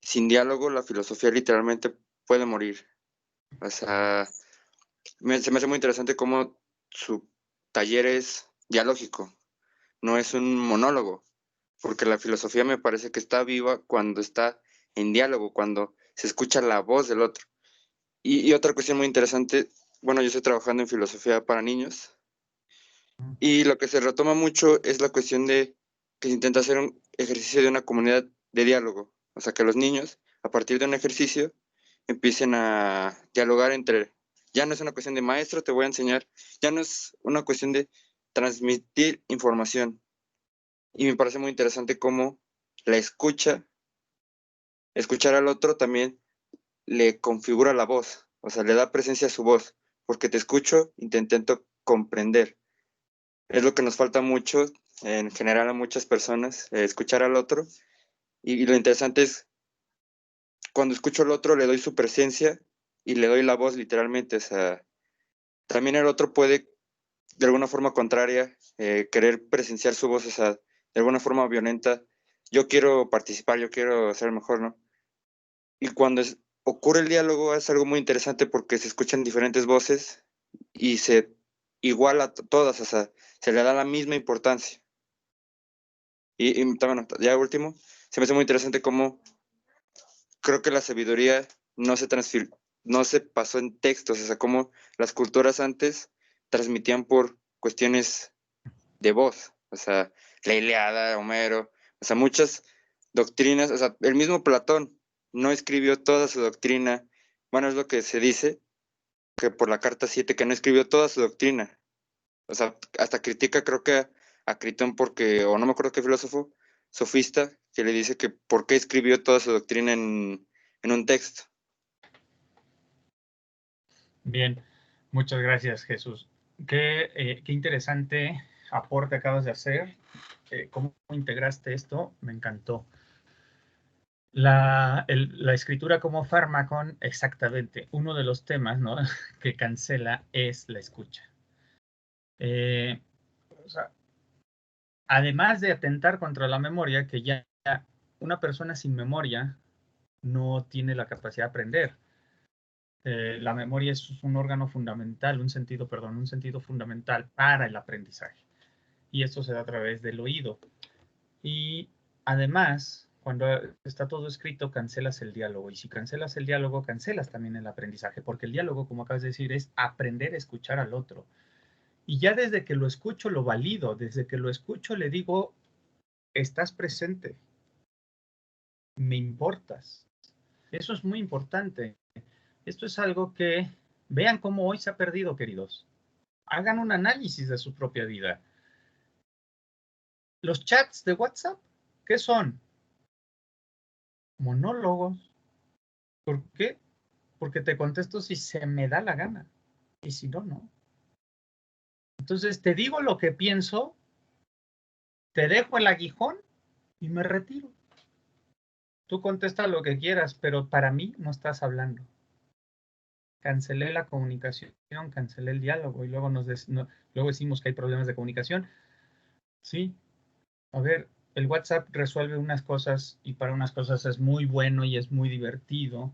sin diálogo, la filosofía literalmente puede morir. O sea, se me hace muy interesante cómo su taller es dialógico, no es un monólogo, porque la filosofía me parece que está viva cuando está en diálogo, cuando se escucha la voz del otro. Y otra cuestión muy interesante, bueno, yo estoy trabajando en filosofía para niños, y lo que se retoma mucho es la cuestión de que se intenta hacer un ejercicio de una comunidad de diálogo, o sea, que los niños a partir de un ejercicio, empiecen a dialogar entre, ya no es una cuestión de maestro, te voy a enseñar, ya no es una cuestión de transmitir información. Y me parece muy interesante cómo la escuchar al otro también le configura la voz, o sea, le da presencia a su voz, porque te escucho y te intento comprender. Es lo que nos falta mucho, en general a muchas personas, escuchar al otro. Y lo interesante es, cuando escucho al otro le doy su presencia y le doy la voz literalmente. O sea, también el otro puede, de alguna forma contraria, querer presenciar su voz, o sea, de alguna forma violenta. Yo quiero participar, yo quiero ser mejor, ¿no? Y cuando ocurre el diálogo es algo muy interesante porque se escuchan diferentes voces y se iguala a todas, o sea, se le da la misma importancia. Y bueno, ya último, se me hace muy interesante cómo creo que la sabiduría no se pasó en textos, o sea, cómo las culturas antes transmitían por cuestiones de voz, o sea, la Ilíada, Homero, o sea, muchas doctrinas, o sea, el mismo Platón no escribió toda su doctrina, bueno, es lo que se dice, que por la carta 7, que no escribió toda su doctrina, o sea, hasta critica creo que a Critón porque, o no me acuerdo qué filósofo, sofista, que le dice que por qué escribió toda su doctrina en un texto. Bien, muchas gracias, Jesús. Qué interesante aporte acabas de hacer. ¿Cómo integraste esto? Me encantó. La escritura como fármaco, exactamente. Uno de los temas, ¿no?, que cancela es la escucha. O sea, además de atentar contra la memoria, que ya una persona sin memoria no tiene la capacidad de aprender. La memoria es un órgano fundamental, un sentido fundamental para el aprendizaje. Y esto se da a través del oído. Y además, cuando está todo escrito, cancelas el diálogo. Y si cancelas el diálogo, cancelas también el aprendizaje, porque el diálogo, como acabas de decir, es aprender a escuchar al otro. Y ya desde que lo escucho, lo valido. Desde que lo escucho, le digo, estás presente. Me importas. Eso es muy importante. Esto es algo que vean cómo hoy se ha perdido, queridos. Hagan un análisis de su propia vida. Los chats de WhatsApp, ¿qué son? Monólogos. ¿Por qué? Porque te contesto si se me da la gana. Y si no, no. Entonces te digo lo que pienso, te dejo el aguijón y me retiro. Tú contesta lo que quieras, pero para mí no estás hablando. Cancelé la comunicación, cancelé el diálogo y luego luego decimos que hay problemas de comunicación. Sí, a ver, el WhatsApp resuelve unas cosas y para unas cosas es muy bueno y es muy divertido,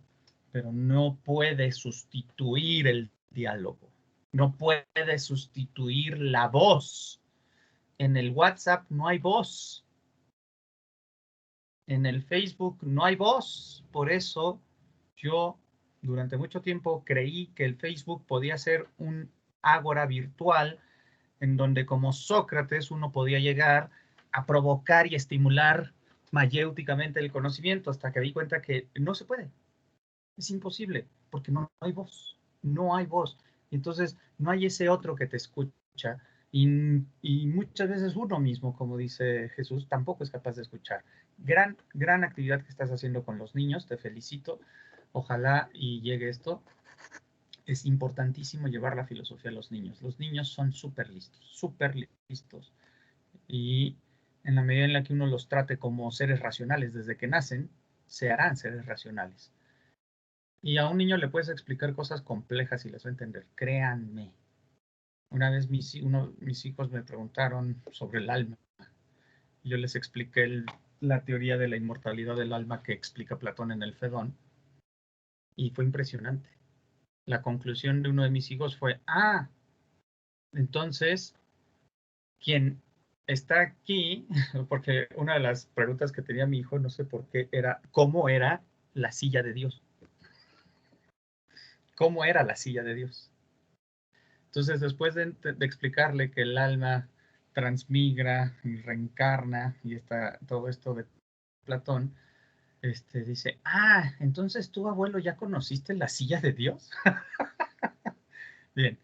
pero no puede sustituir el diálogo. No puede sustituir la voz. En el WhatsApp no hay voz. En el Facebook no hay voz. Por eso yo durante mucho tiempo creí que el Facebook podía ser un ágora virtual en donde como Sócrates uno podía llegar a provocar y estimular mayéuticamente el conocimiento hasta que di cuenta que no se puede. Es imposible porque no hay voz. No hay voz. Entonces no hay ese otro que te escucha y muchas veces uno mismo, como dice Jesús, tampoco es capaz de escuchar. Gran actividad que estás haciendo con los niños, te felicito. Ojalá y llegue esto. Es importantísimo llevar la filosofía a los niños. Los niños son súper listos. Y en la medida en la que uno los trate como seres racionales desde que nacen, se harán seres racionales. Y a un niño le puedes explicar cosas complejas y les va a entender. Créanme. Una vez mis hijos me preguntaron sobre el alma. Yo les expliqué la teoría de la inmortalidad del alma que explica Platón en el Fedón. Y fue impresionante. La conclusión de uno de mis hijos fue, entonces, quien está aquí, porque una de las preguntas que tenía mi hijo, no sé por qué, era, ¿cómo era la silla de Dios? ¿Cómo era la silla de Dios? Entonces, después de explicarle que el alma transmigra y reencarna y todo esto de Platón, dice, entonces tú, abuelo, ¿ya conociste la silla de Dios? Bien,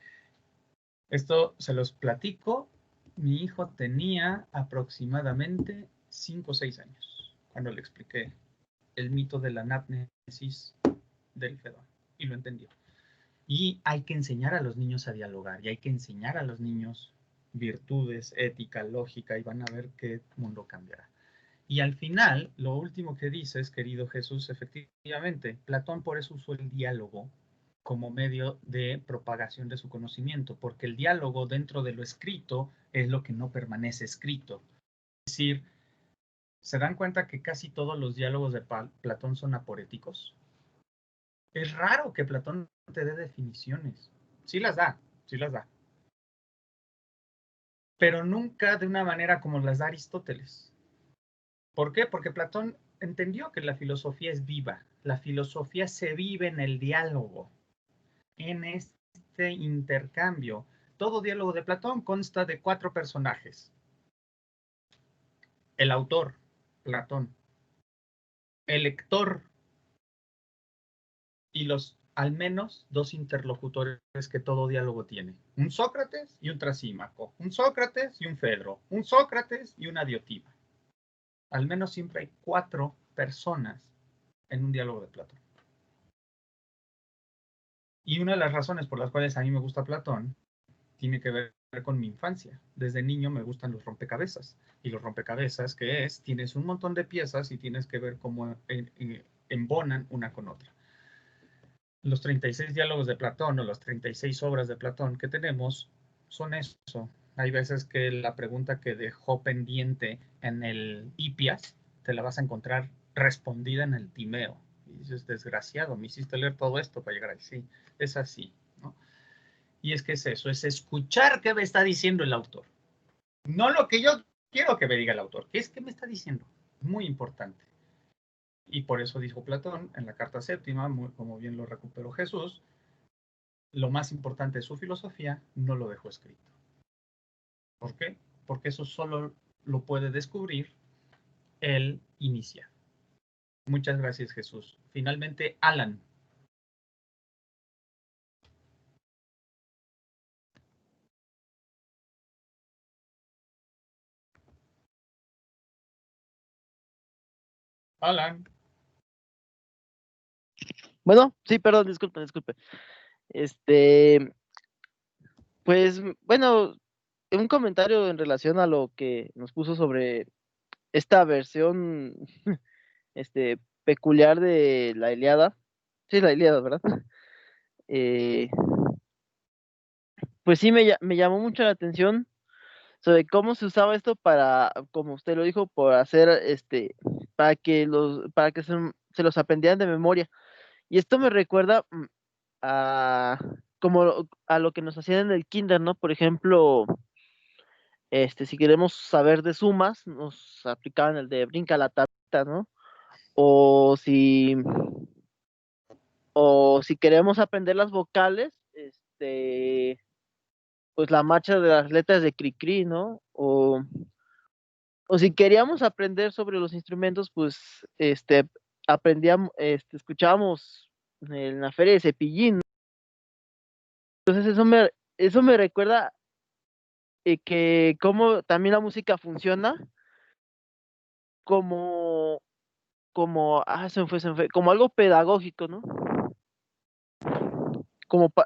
esto se los platico. Mi hijo tenía aproximadamente 5 o 6 años cuando le expliqué el mito de la anamnesis del Fedón y lo entendió. Y hay que enseñar a los niños a dialogar y hay que enseñar a los niños virtudes, ética, lógica, y van a ver qué mundo cambiará. Y al final, lo último que dices, querido Jesús, efectivamente, Platón por eso usó el diálogo como medio de propagación de su conocimiento, porque el diálogo dentro de lo escrito es lo que no permanece escrito. Es decir, ¿se dan cuenta que casi todos los diálogos de Platón son aporéticos? Es raro que Platón te dé definiciones. Sí las da, sí las da. Pero nunca de una manera como las da Aristóteles. ¿Por qué? Porque Platón entendió que la filosofía es viva. La filosofía se vive en el diálogo, en este intercambio. Todo diálogo de Platón consta de 4 personajes. El autor, Platón. El lector y los al menos 2 interlocutores que todo diálogo tiene. Un Sócrates y un Trasímaco. Un Sócrates y un Fedro. Un Sócrates y una Diotima. Al menos siempre hay 4 personas en un diálogo de Platón. Y una de las razones por las cuales a mí me gusta Platón tiene que ver con mi infancia. Desde niño me gustan los rompecabezas. Y los rompecabezas, ¿qué es? Tienes un montón de piezas y tienes que ver cómo embonan una con otra. Los 36 diálogos de Platón o las 36 obras de Platón que tenemos son eso. Hay veces que la pregunta que dejó pendiente en el Hipias te la vas a encontrar respondida en el Timeo. Y dices, desgraciado, me hiciste leer todo esto para llegar ahí. Sí, es así, ¿no? Y es que es eso, es escuchar qué me está diciendo el autor. No lo que yo quiero que me diga el autor, ¿qué es que me está diciendo? Muy importante. Y por eso dijo Platón en la carta séptima, como bien lo recuperó Jesús, lo más importante de su filosofía no lo dejó escrito. ¿Por qué? Porque eso solo lo puede descubrir el iniciado. Muchas gracias, Jesús. Finalmente, Alan. Alan. Bueno, sí, perdón, disculpe. Pues, bueno, un comentario en relación a lo que nos puso sobre esta versión, peculiar de la Ilíada. Sí, la Ilíada, ¿verdad? Pues sí, me llamó mucho la atención sobre cómo se usaba esto para, como usted lo dijo, por hacer, para que se los aprendieran de memoria. Y esto me recuerda a, como a lo que nos hacían en el kinder, ¿no? Por ejemplo, si queremos saber de sumas, nos aplicaban el de brinca la tablita, ¿no? O si queremos aprender las vocales, pues la marcha de las letras de Cricri, ¿no? O si queríamos aprender sobre los instrumentos, pues aprendíamos, escuchábamos en la feria de Cepillín, ¿no? Entonces eso me recuerda que cómo también la música funciona se me fue, como algo pedagógico, ¿no?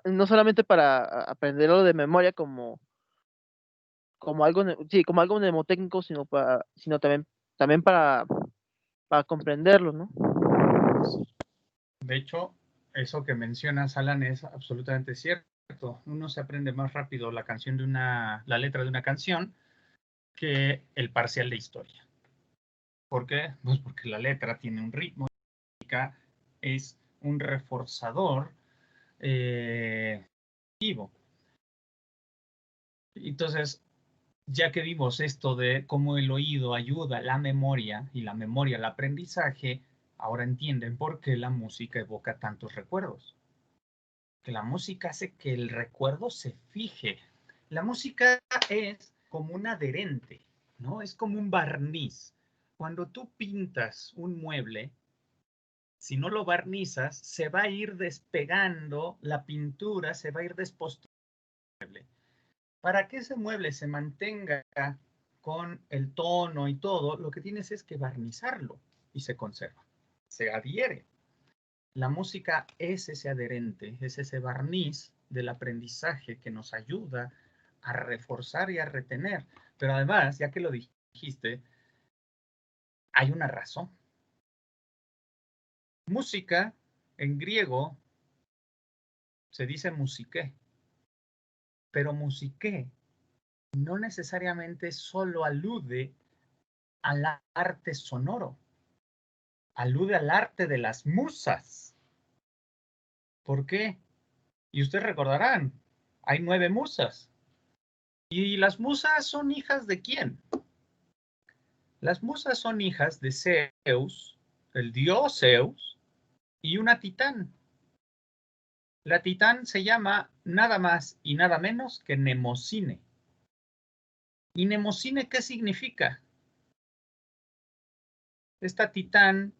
No solamente para aprenderlo de memoria como algo, sí, como algo mnemotécnico, sino también para comprenderlo, ¿no? De hecho, eso que mencionas, Alan, es absolutamente cierto. Uno se aprende más rápido la letra de una canción que el parcial de historia. ¿Por qué? Pues porque la letra tiene un ritmo, es un reforzador activo. Entonces, ya que vimos esto de cómo el oído ayuda a la memoria y la memoria al aprendizaje, ahora entienden por qué la música evoca tantos recuerdos. Que la música hace que el recuerdo se fije. La música es como un adherente, ¿no? Es como un barniz. Cuando tú pintas un mueble, si no lo barnizas, se va a ir despegando la pintura, se va a ir despostando. Para que ese mueble se mantenga con el tono y todo, lo que tienes es que barnizarlo y se conserva, se adhiere. La música es ese adherente, es ese barniz del aprendizaje que nos ayuda a reforzar y a retener. Pero además, ya que lo dijiste, hay una razón. Música, en griego, se dice musiqué, pero musiqué no necesariamente solo alude al arte sonoro, alude al arte de las musas. ¿Por qué? Y ustedes recordarán, hay 9 musas. ¿Y las musas son hijas de quién? Las musas son hijas de Zeus, el dios Zeus, y una titán. La titán se llama nada más y nada menos que Mnemosine. ¿Y Mnemosine qué significa? Esta titán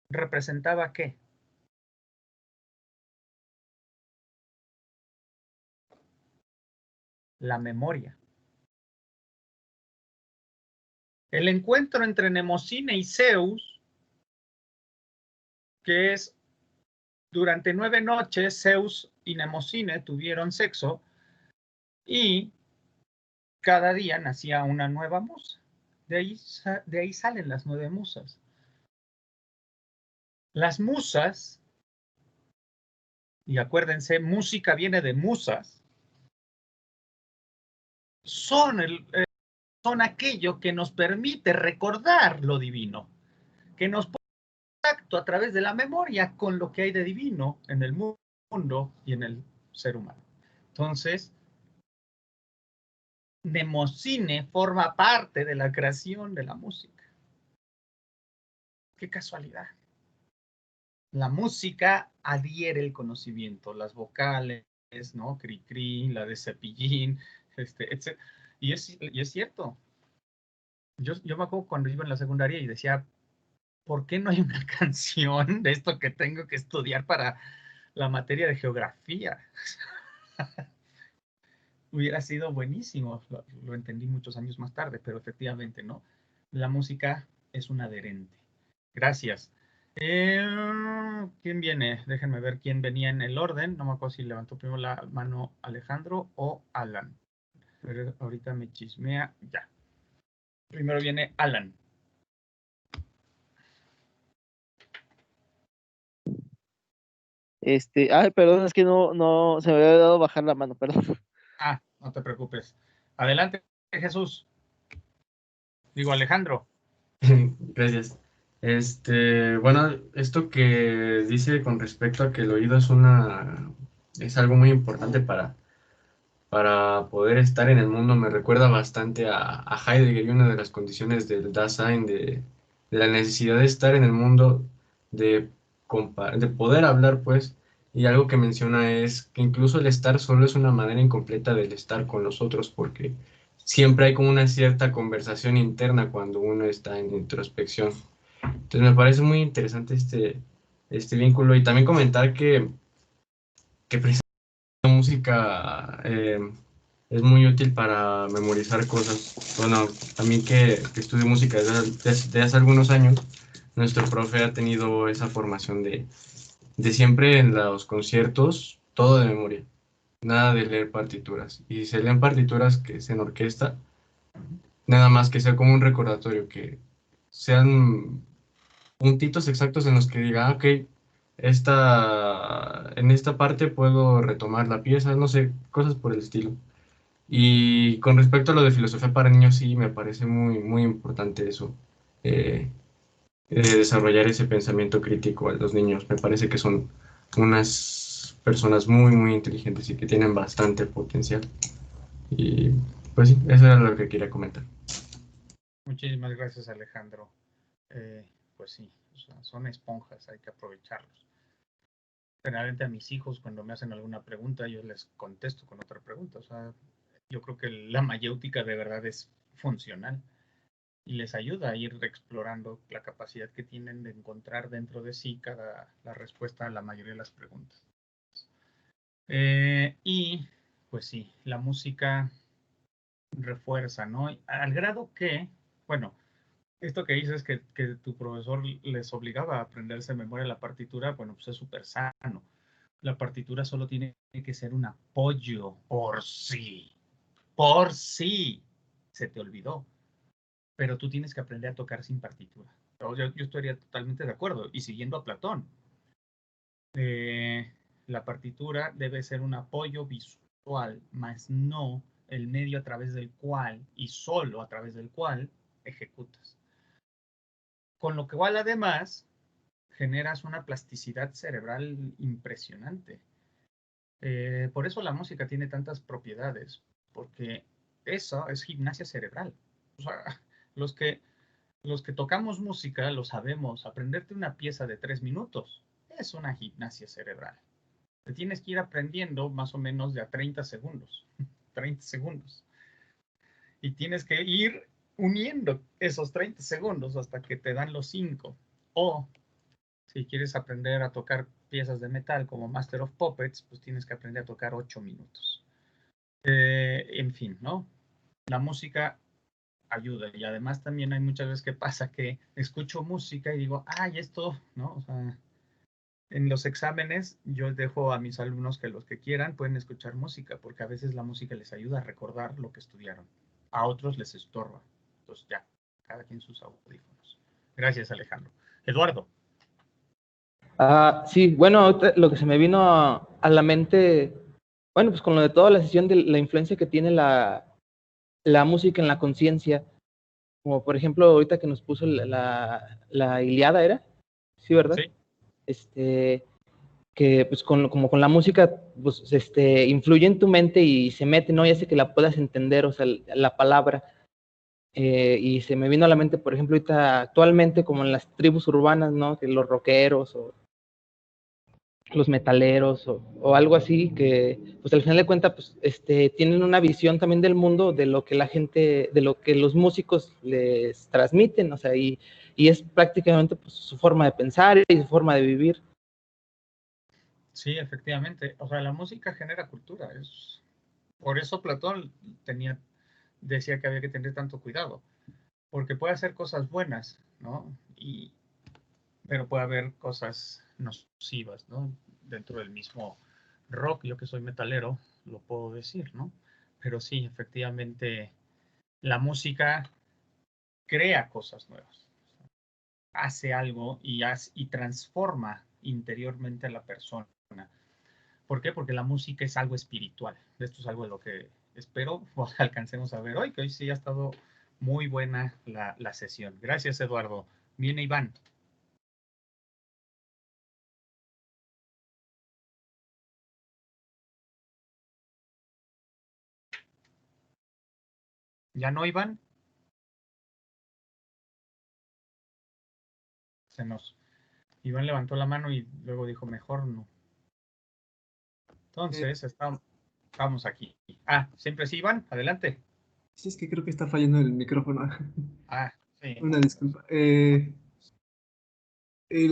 representaba ¿qué? La memoria. El encuentro entre Mnemosine y Zeus, que es durante 9 noches, Zeus y Mnemosine tuvieron sexo y cada día nacía una nueva musa. De ahí salen las 9 musas. Las musas, y acuérdense, música viene de musas, son aquello que nos permite recordar lo divino, que nos pone en contacto a través de la memoria con lo que hay de divino en el mundo y en el ser humano. Entonces, Mnemosine forma parte de la creación de la música. ¡Qué casualidad! La música adhiere el conocimiento, las vocales, ¿no? Cri-cri, la de cepillín, etc. Y es cierto. Yo me acuerdo cuando iba en la secundaria y decía, ¿por qué no hay una canción de esto que tengo que estudiar para la materia de geografía? Hubiera sido buenísimo, lo entendí muchos años más tarde, pero efectivamente, ¿no? La música es un adherente. Gracias. ¿Quién viene? Déjenme ver quién venía en el orden. No me acuerdo si levantó primero la mano Alejandro o Alan. Pero ahorita me chismea. Ya. Primero viene Alan. Ay, perdón, es que no, se me había dado bajar la mano, perdón. Ah, no te preocupes. Adelante, Jesús. Digo, Alejandro. Gracias. Bueno, esto que dice con respecto a que el oído es algo muy importante para poder estar en el mundo, me recuerda bastante a Heidegger y una de las condiciones del Dasein, de la necesidad de estar en el mundo, de poder hablar, pues, y algo que menciona es que incluso el estar solo es una manera incompleta del estar con los otros, porque siempre hay como una cierta conversación interna cuando uno está en introspección. Entonces me parece muy interesante este vínculo, y también comentar que precisamente la música es muy útil para memorizar cosas. Bueno, también que estudio música desde hace algunos años, nuestro profe ha tenido esa formación de siempre en los conciertos, todo de memoria, nada de leer partituras. Y si se leen partituras que es en orquesta, nada más que sea como un recordatorio, que sean puntitos exactos en los que diga, ok, en esta parte puedo retomar la pieza, no sé, cosas por el estilo. Y con respecto a lo de filosofía para niños, sí, me parece muy, muy importante eso, desarrollar ese pensamiento crítico a los niños. Me parece que son unas personas muy, muy inteligentes y que tienen bastante potencial. Y pues sí, eso era lo que quería comentar. Muchísimas gracias, Alejandro. Pues sí, o sea, son esponjas, hay que aprovecharlos. Generalmente a mis hijos, cuando me hacen alguna pregunta, yo les contesto con otra pregunta. O sea, yo creo que la mayéutica de verdad es funcional. y les ayuda a ir explorando la capacidad que tienen de encontrar dentro de sí la respuesta a la mayoría de las preguntas. Y pues sí, la música refuerza, ¿no? Al grado que, bueno, esto que dices que tu profesor les obligaba a aprenderse de memoria la partitura, bueno, pues es súper sano. La partitura solo tiene que ser un apoyo por sí se te olvidó. Pero tú tienes que aprender a tocar sin partitura. Yo estaría totalmente de acuerdo. Y siguiendo a Platón, la partitura debe ser un apoyo visual, más no el medio a través del cual y solo a través del cual ejecutas. Con lo cual además generas una plasticidad cerebral impresionante. Por eso la música tiene tantas propiedades, porque eso es gimnasia cerebral. O sea, los que tocamos música lo sabemos. Aprenderte una pieza de 3 minutos es una gimnasia cerebral. Te tienes que ir aprendiendo más o menos de a 30 segundos. 30 segundos. Y tienes que ir uniendo esos 30 segundos hasta que te dan los 5. O si quieres aprender a tocar piezas de metal como Master of Puppets, pues tienes que aprender a tocar 8 minutos. En fin, ¿no? La música ayuda. Y además también hay muchas veces que pasa que escucho música y digo, ay, esto, ¿no? O sea, en los exámenes yo dejo a mis alumnos que los que quieran pueden escuchar música, porque a veces la música les ayuda a recordar lo que estudiaron. A otros les estorba. Entonces ya, cada quien sus audífonos. Gracias, Alejandro. Eduardo. Sí, bueno, ahorita lo que se me vino a la mente, bueno, pues con lo de toda la sesión de la influencia que tiene la música en la conciencia, como por ejemplo ahorita que nos puso la Ilíada, ¿era? Sí, ¿verdad? Sí. Que pues como con la música, pues influye en tu mente y se mete, ¿no? Y hace que la puedas entender, o sea, la palabra. Y se me vino a la mente, por ejemplo, ahorita actualmente como en las tribus urbanas, ¿no? Que los rockeros o los metaleros o algo así, que pues al final de cuentas pues, tienen una visión también del mundo, de lo que la gente, de lo que los músicos les transmiten, o sea, y es prácticamente pues, su forma de pensar y su forma de vivir. Sí, efectivamente. O sea, la música genera cultura. Por eso Platón decía que había que tener tanto cuidado, porque puede hacer cosas buenas, ¿no? Pero puede haber cosas nocivas, ¿no? Dentro del mismo rock, yo que soy metalero, lo puedo decir, ¿no? Pero sí, efectivamente, la música crea cosas nuevas, hace algo y transforma interiormente a la persona. ¿Por qué? Porque la música es algo espiritual. Esto es algo de lo que espero alcancemos a ver hoy, que hoy sí ha estado muy buena la sesión. Gracias, Eduardo. Viene Iván. ¿Ya no, Iván? Iván levantó la mano y luego dijo, mejor no. Entonces, estamos aquí. Siempre sí, Iván, adelante. Sí, es que creo que está fallando el micrófono. Sí. Una disculpa.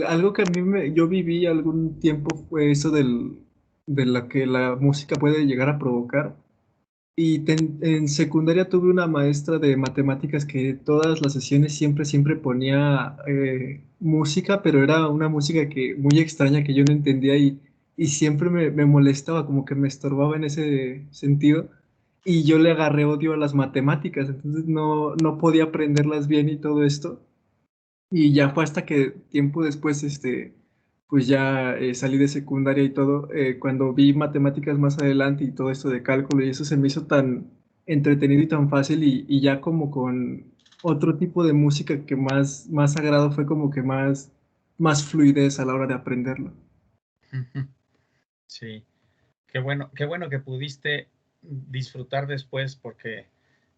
Algo que a mí yo viví algún tiempo fue eso de la que la música puede llegar a provocar. Y en secundaria tuve una maestra de matemáticas que todas las sesiones siempre ponía música, pero era una música muy extraña que yo no entendía y siempre me molestaba, como que me estorbaba en ese sentido. Y yo le agarré odio a las matemáticas, entonces no podía aprenderlas bien y todo esto. Y ya fue hasta que tiempo después, pues ya salí de secundaria y todo, cuando vi matemáticas más adelante y todo esto de cálculo y eso se me hizo tan entretenido y tan fácil y ya como con otro tipo de música que más agrado fue como que más fluidez a la hora de aprenderlo. Sí, qué bueno que pudiste disfrutar después, porque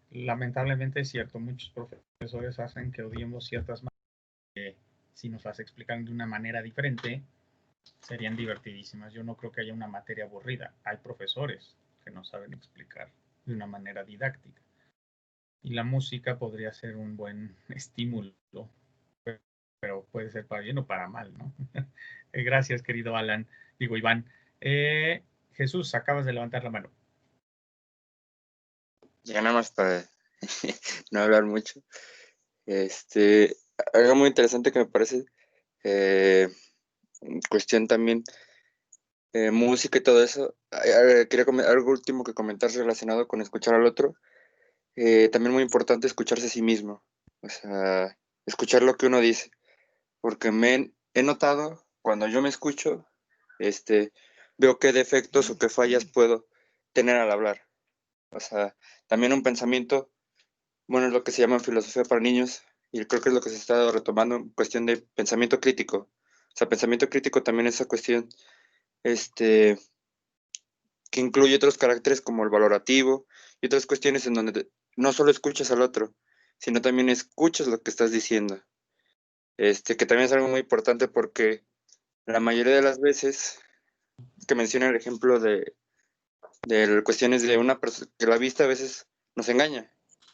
lamentablemente es cierto, muchos profesores hacen que odiemos ciertas materias que si nos las explican de una manera diferente, serían divertidísimas. Yo no creo que haya una materia aburrida. Hay profesores que no saben explicar de una manera didáctica. Y la música podría ser un buen estímulo, pero puede ser para bien o para mal, ¿no? Gracias, querido Alan. Digo, Iván. Jesús, acabas de levantar la mano. Ya nada más para no hablar mucho. Algo muy interesante que me parece, cuestión también, música y todo eso. Quería algo último que comentar relacionado con escuchar al otro. También muy importante escucharse a sí mismo, o sea, escuchar lo que uno dice, porque he notado cuando yo me escucho, veo qué defectos o qué fallas puedo tener al hablar. O sea, también un pensamiento, bueno, es lo que se llama filosofía para niños, y creo que es lo que se está retomando en cuestión de pensamiento crítico. O sea, pensamiento crítico también es esa cuestión, que incluye otros caracteres como el valorativo y otras cuestiones en donde no solo escuchas al otro, sino también escuchas lo que estás diciendo. Que también es algo muy importante porque la mayoría de las veces que menciona el ejemplo de cuestiones de una persona, que la vista a veces nos engaña.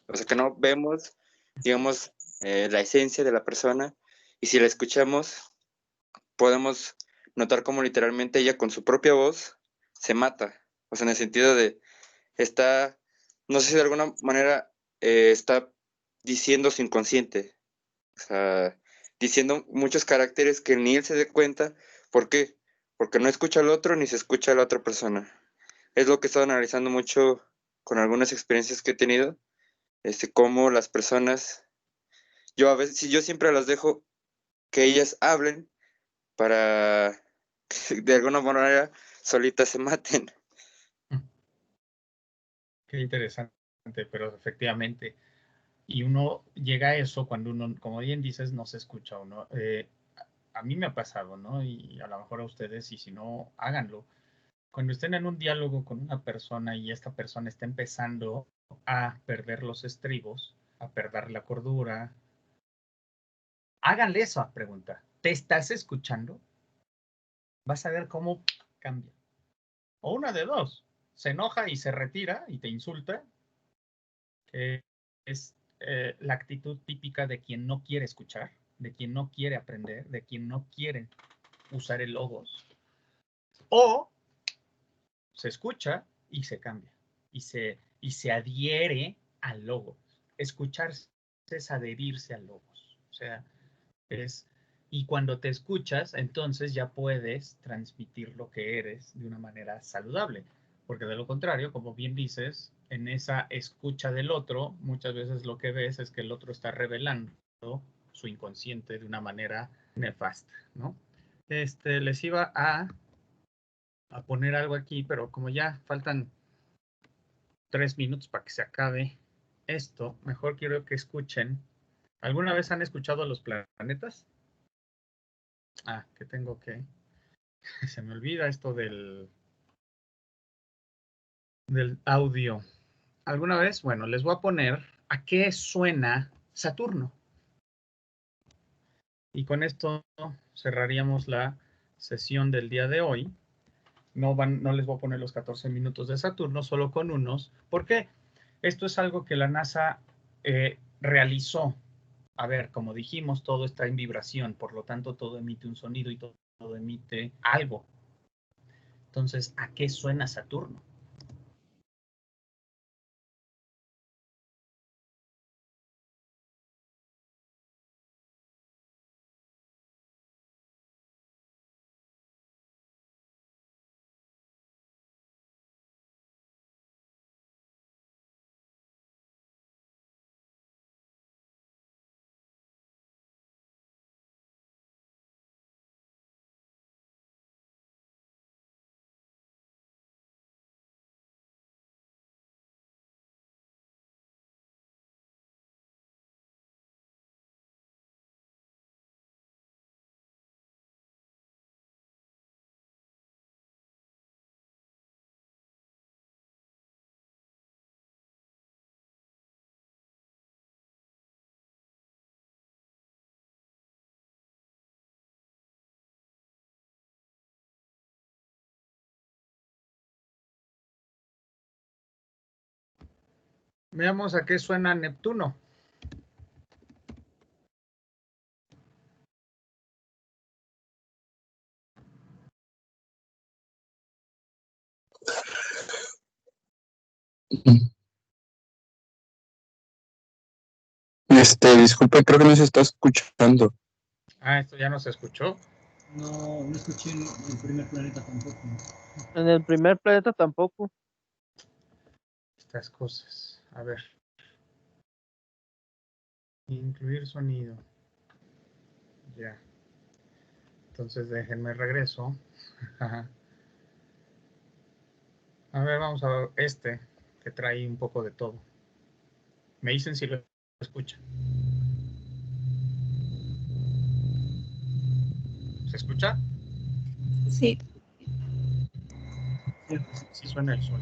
O sea, que no vemos, digamos, la esencia de la persona, y si la escuchamos, podemos notar cómo literalmente ella con su propia voz se mata. O sea, en el sentido de, está, no sé si de alguna manera está diciendo su inconsciente, o sea, diciendo muchos caracteres que ni él se dé cuenta. ¿Por qué? Porque no escucha al otro ni se escucha a la otra persona. Es lo que he estado analizando mucho con algunas experiencias que he tenido, cómo las personas, yo a veces, yo siempre las dejo que ellas hablen para que de alguna manera solitas se maten. Qué interesante, pero efectivamente. Y uno llega a eso cuando uno, como bien dices, no se escucha uno. A mí me ha pasado, ¿no? Y a lo mejor a ustedes, y si no, háganlo. Cuando estén en un diálogo con una persona y esta persona está empezando a perder los estribos, a perder la cordura, háganle esa pregunta. ¿Te estás escuchando? Vas a ver cómo cambia. O una de dos. Se enoja y se retira y te insulta, que es la actitud típica de quien no quiere escuchar, de quien no quiere aprender, de quien no quiere usar el logos. O se escucha y se cambia y se adhiere al logos. Escucharse es adherirse al logos. O sea, y cuando te escuchas, entonces ya puedes transmitir lo que eres de una manera saludable. Porque de lo contrario, como bien dices, en esa escucha del otro, muchas veces lo que ves es que el otro está revelando su inconsciente de una manera nefasta, ¿no? Les iba a poner algo aquí, pero como ya faltan 3 minutos para que se acabe esto, mejor quiero que escuchen. ¿Alguna vez han escuchado los planetas? Que tengo que... Se me olvida esto del audio. ¿Alguna vez? Bueno, les voy a poner a qué suena Saturno. Y con esto cerraríamos la sesión del día de hoy. No les voy a poner los 14 minutos de Saturno, solo con unos. ¿Por qué? Esto es algo que la NASA realizó. A ver, como dijimos, todo está en vibración, por lo tanto todo emite un sonido y todo emite algo. Entonces, ¿a qué suena Saturno? Veamos a qué suena Neptuno. Disculpe, creo que no se está escuchando. Ah, esto ya no se escuchó. No, no escuché en el primer planeta tampoco. En el primer planeta tampoco. Estas cosas. A ver. Incluir sonido. Ya. Entonces déjenme regreso. A ver, vamos a ver este, que trae un poco de todo. Me dicen si lo escuchan. ¿Se escucha? Sí. Sí suena el sol.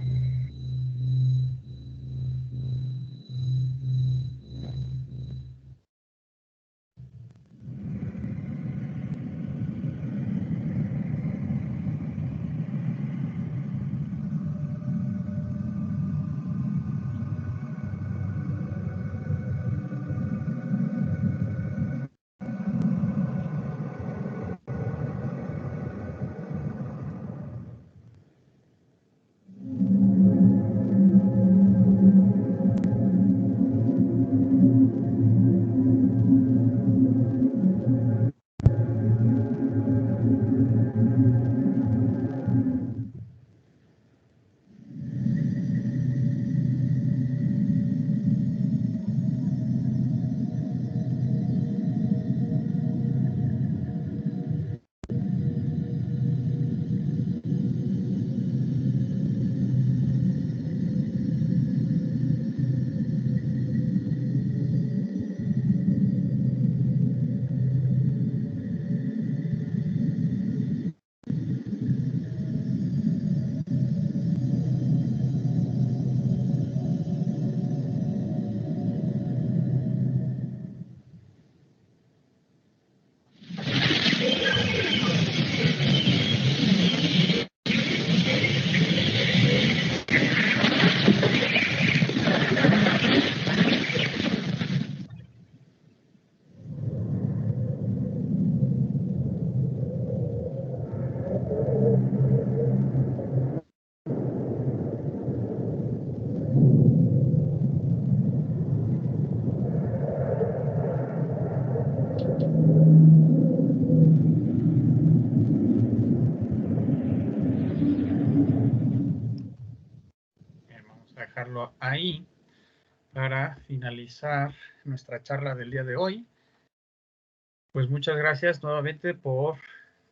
Bien, vamos a dejarlo ahí para finalizar nuestra charla del día de hoy. Pues muchas gracias nuevamente por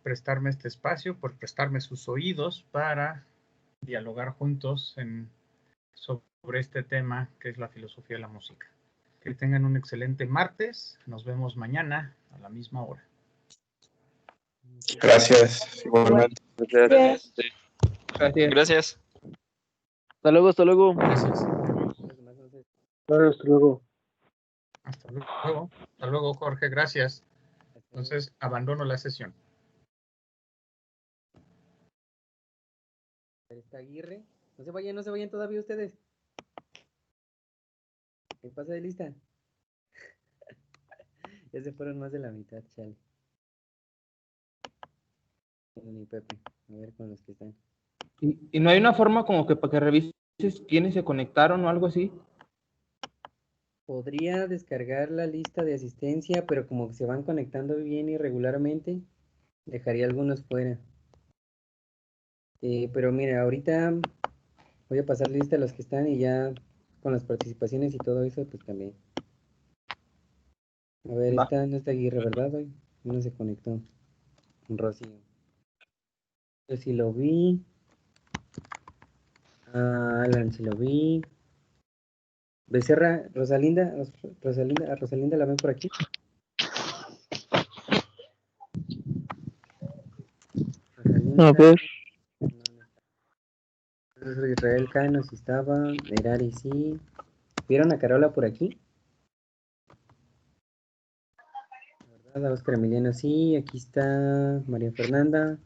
prestarme este espacio, por prestarme sus oídos para dialogar juntos sobre este tema que es la filosofía de la música. Que tengan un excelente martes. Nos vemos mañana a la misma hora. Gracias, igualmente. Gracias. Gracias. Hasta luego, hasta luego. Gracias. Hasta luego. Hasta luego. Hasta luego, Jorge. Gracias. Entonces, abandono la sesión. Está Aguirre. No se vayan todavía ustedes. ¿Qué pasa de lista? Ya se fueron más de la mitad, chale. Ni Pepe. A ver con los que están. ¿Y no hay una forma como que para que revises quiénes se conectaron o algo así? Podría descargar la lista de asistencia, pero como que se van conectando bien irregularmente, dejaría algunos fuera. Pero mira, ahorita voy a pasar lista a los que están y ya con las participaciones y todo eso, pues también. A ver, Va. no está Aguirre, ¿verdad? Hoy no se conectó. Rocío. Yo sí lo vi. Alan sí lo vi. Becerra, Rosalinda, a Rosalinda la ven por aquí. Rosalinda. A ver. Israel Cano sí estaba. Merari sí. ¿Vieron a Carola por aquí? ¿Verdad? A Oscar Emiliano sí. Aquí está María Fernanda.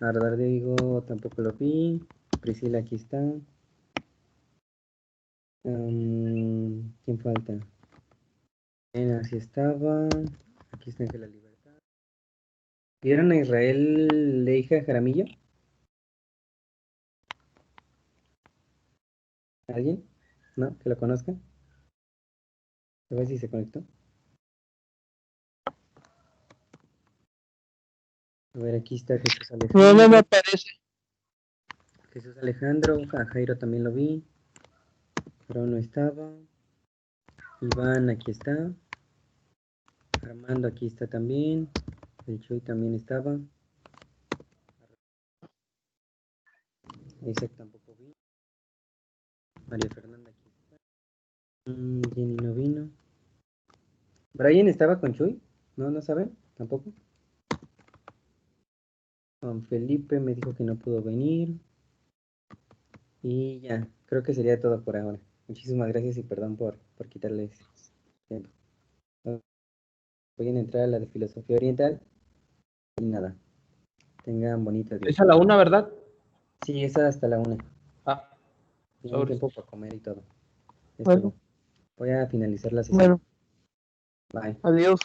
A Rodrigo tampoco lo vi. Priscila aquí está. ¿Quién falta? Así estaba. Aquí está Ángel la Libertad. ¿Vieron a Israel Leija Jaramillo? ¿Alguien? ¿No? ¿Que lo conozca? A ver si se conectó. A ver, aquí está Jesús Alejandro. No me aparece. Jesús Alejandro, a Jairo también lo vi. Pero no estaba. Iván, aquí está. Armando, aquí está también. El Chuy también estaba. Isaac tampoco vi. María Fernanda aquí está. Jenny no vino. ¿Brian estaba con Chuy? ¿No? ¿No saben? ¿Tampoco? Juan Felipe me dijo que no pudo venir. Y ya, creo que sería todo por ahora. Muchísimas gracias y perdón por quitarles tiempo. Voy a entrar a la de Filosofía Oriental. Y nada, tengan bonito día. Es a la 1, ¿verdad? Sí, esa hasta la 1. Ah, Tienen tiempo para comer y todo. Es Bueno. todo. Voy a finalizar la sesión. Bueno, Bye. adiós.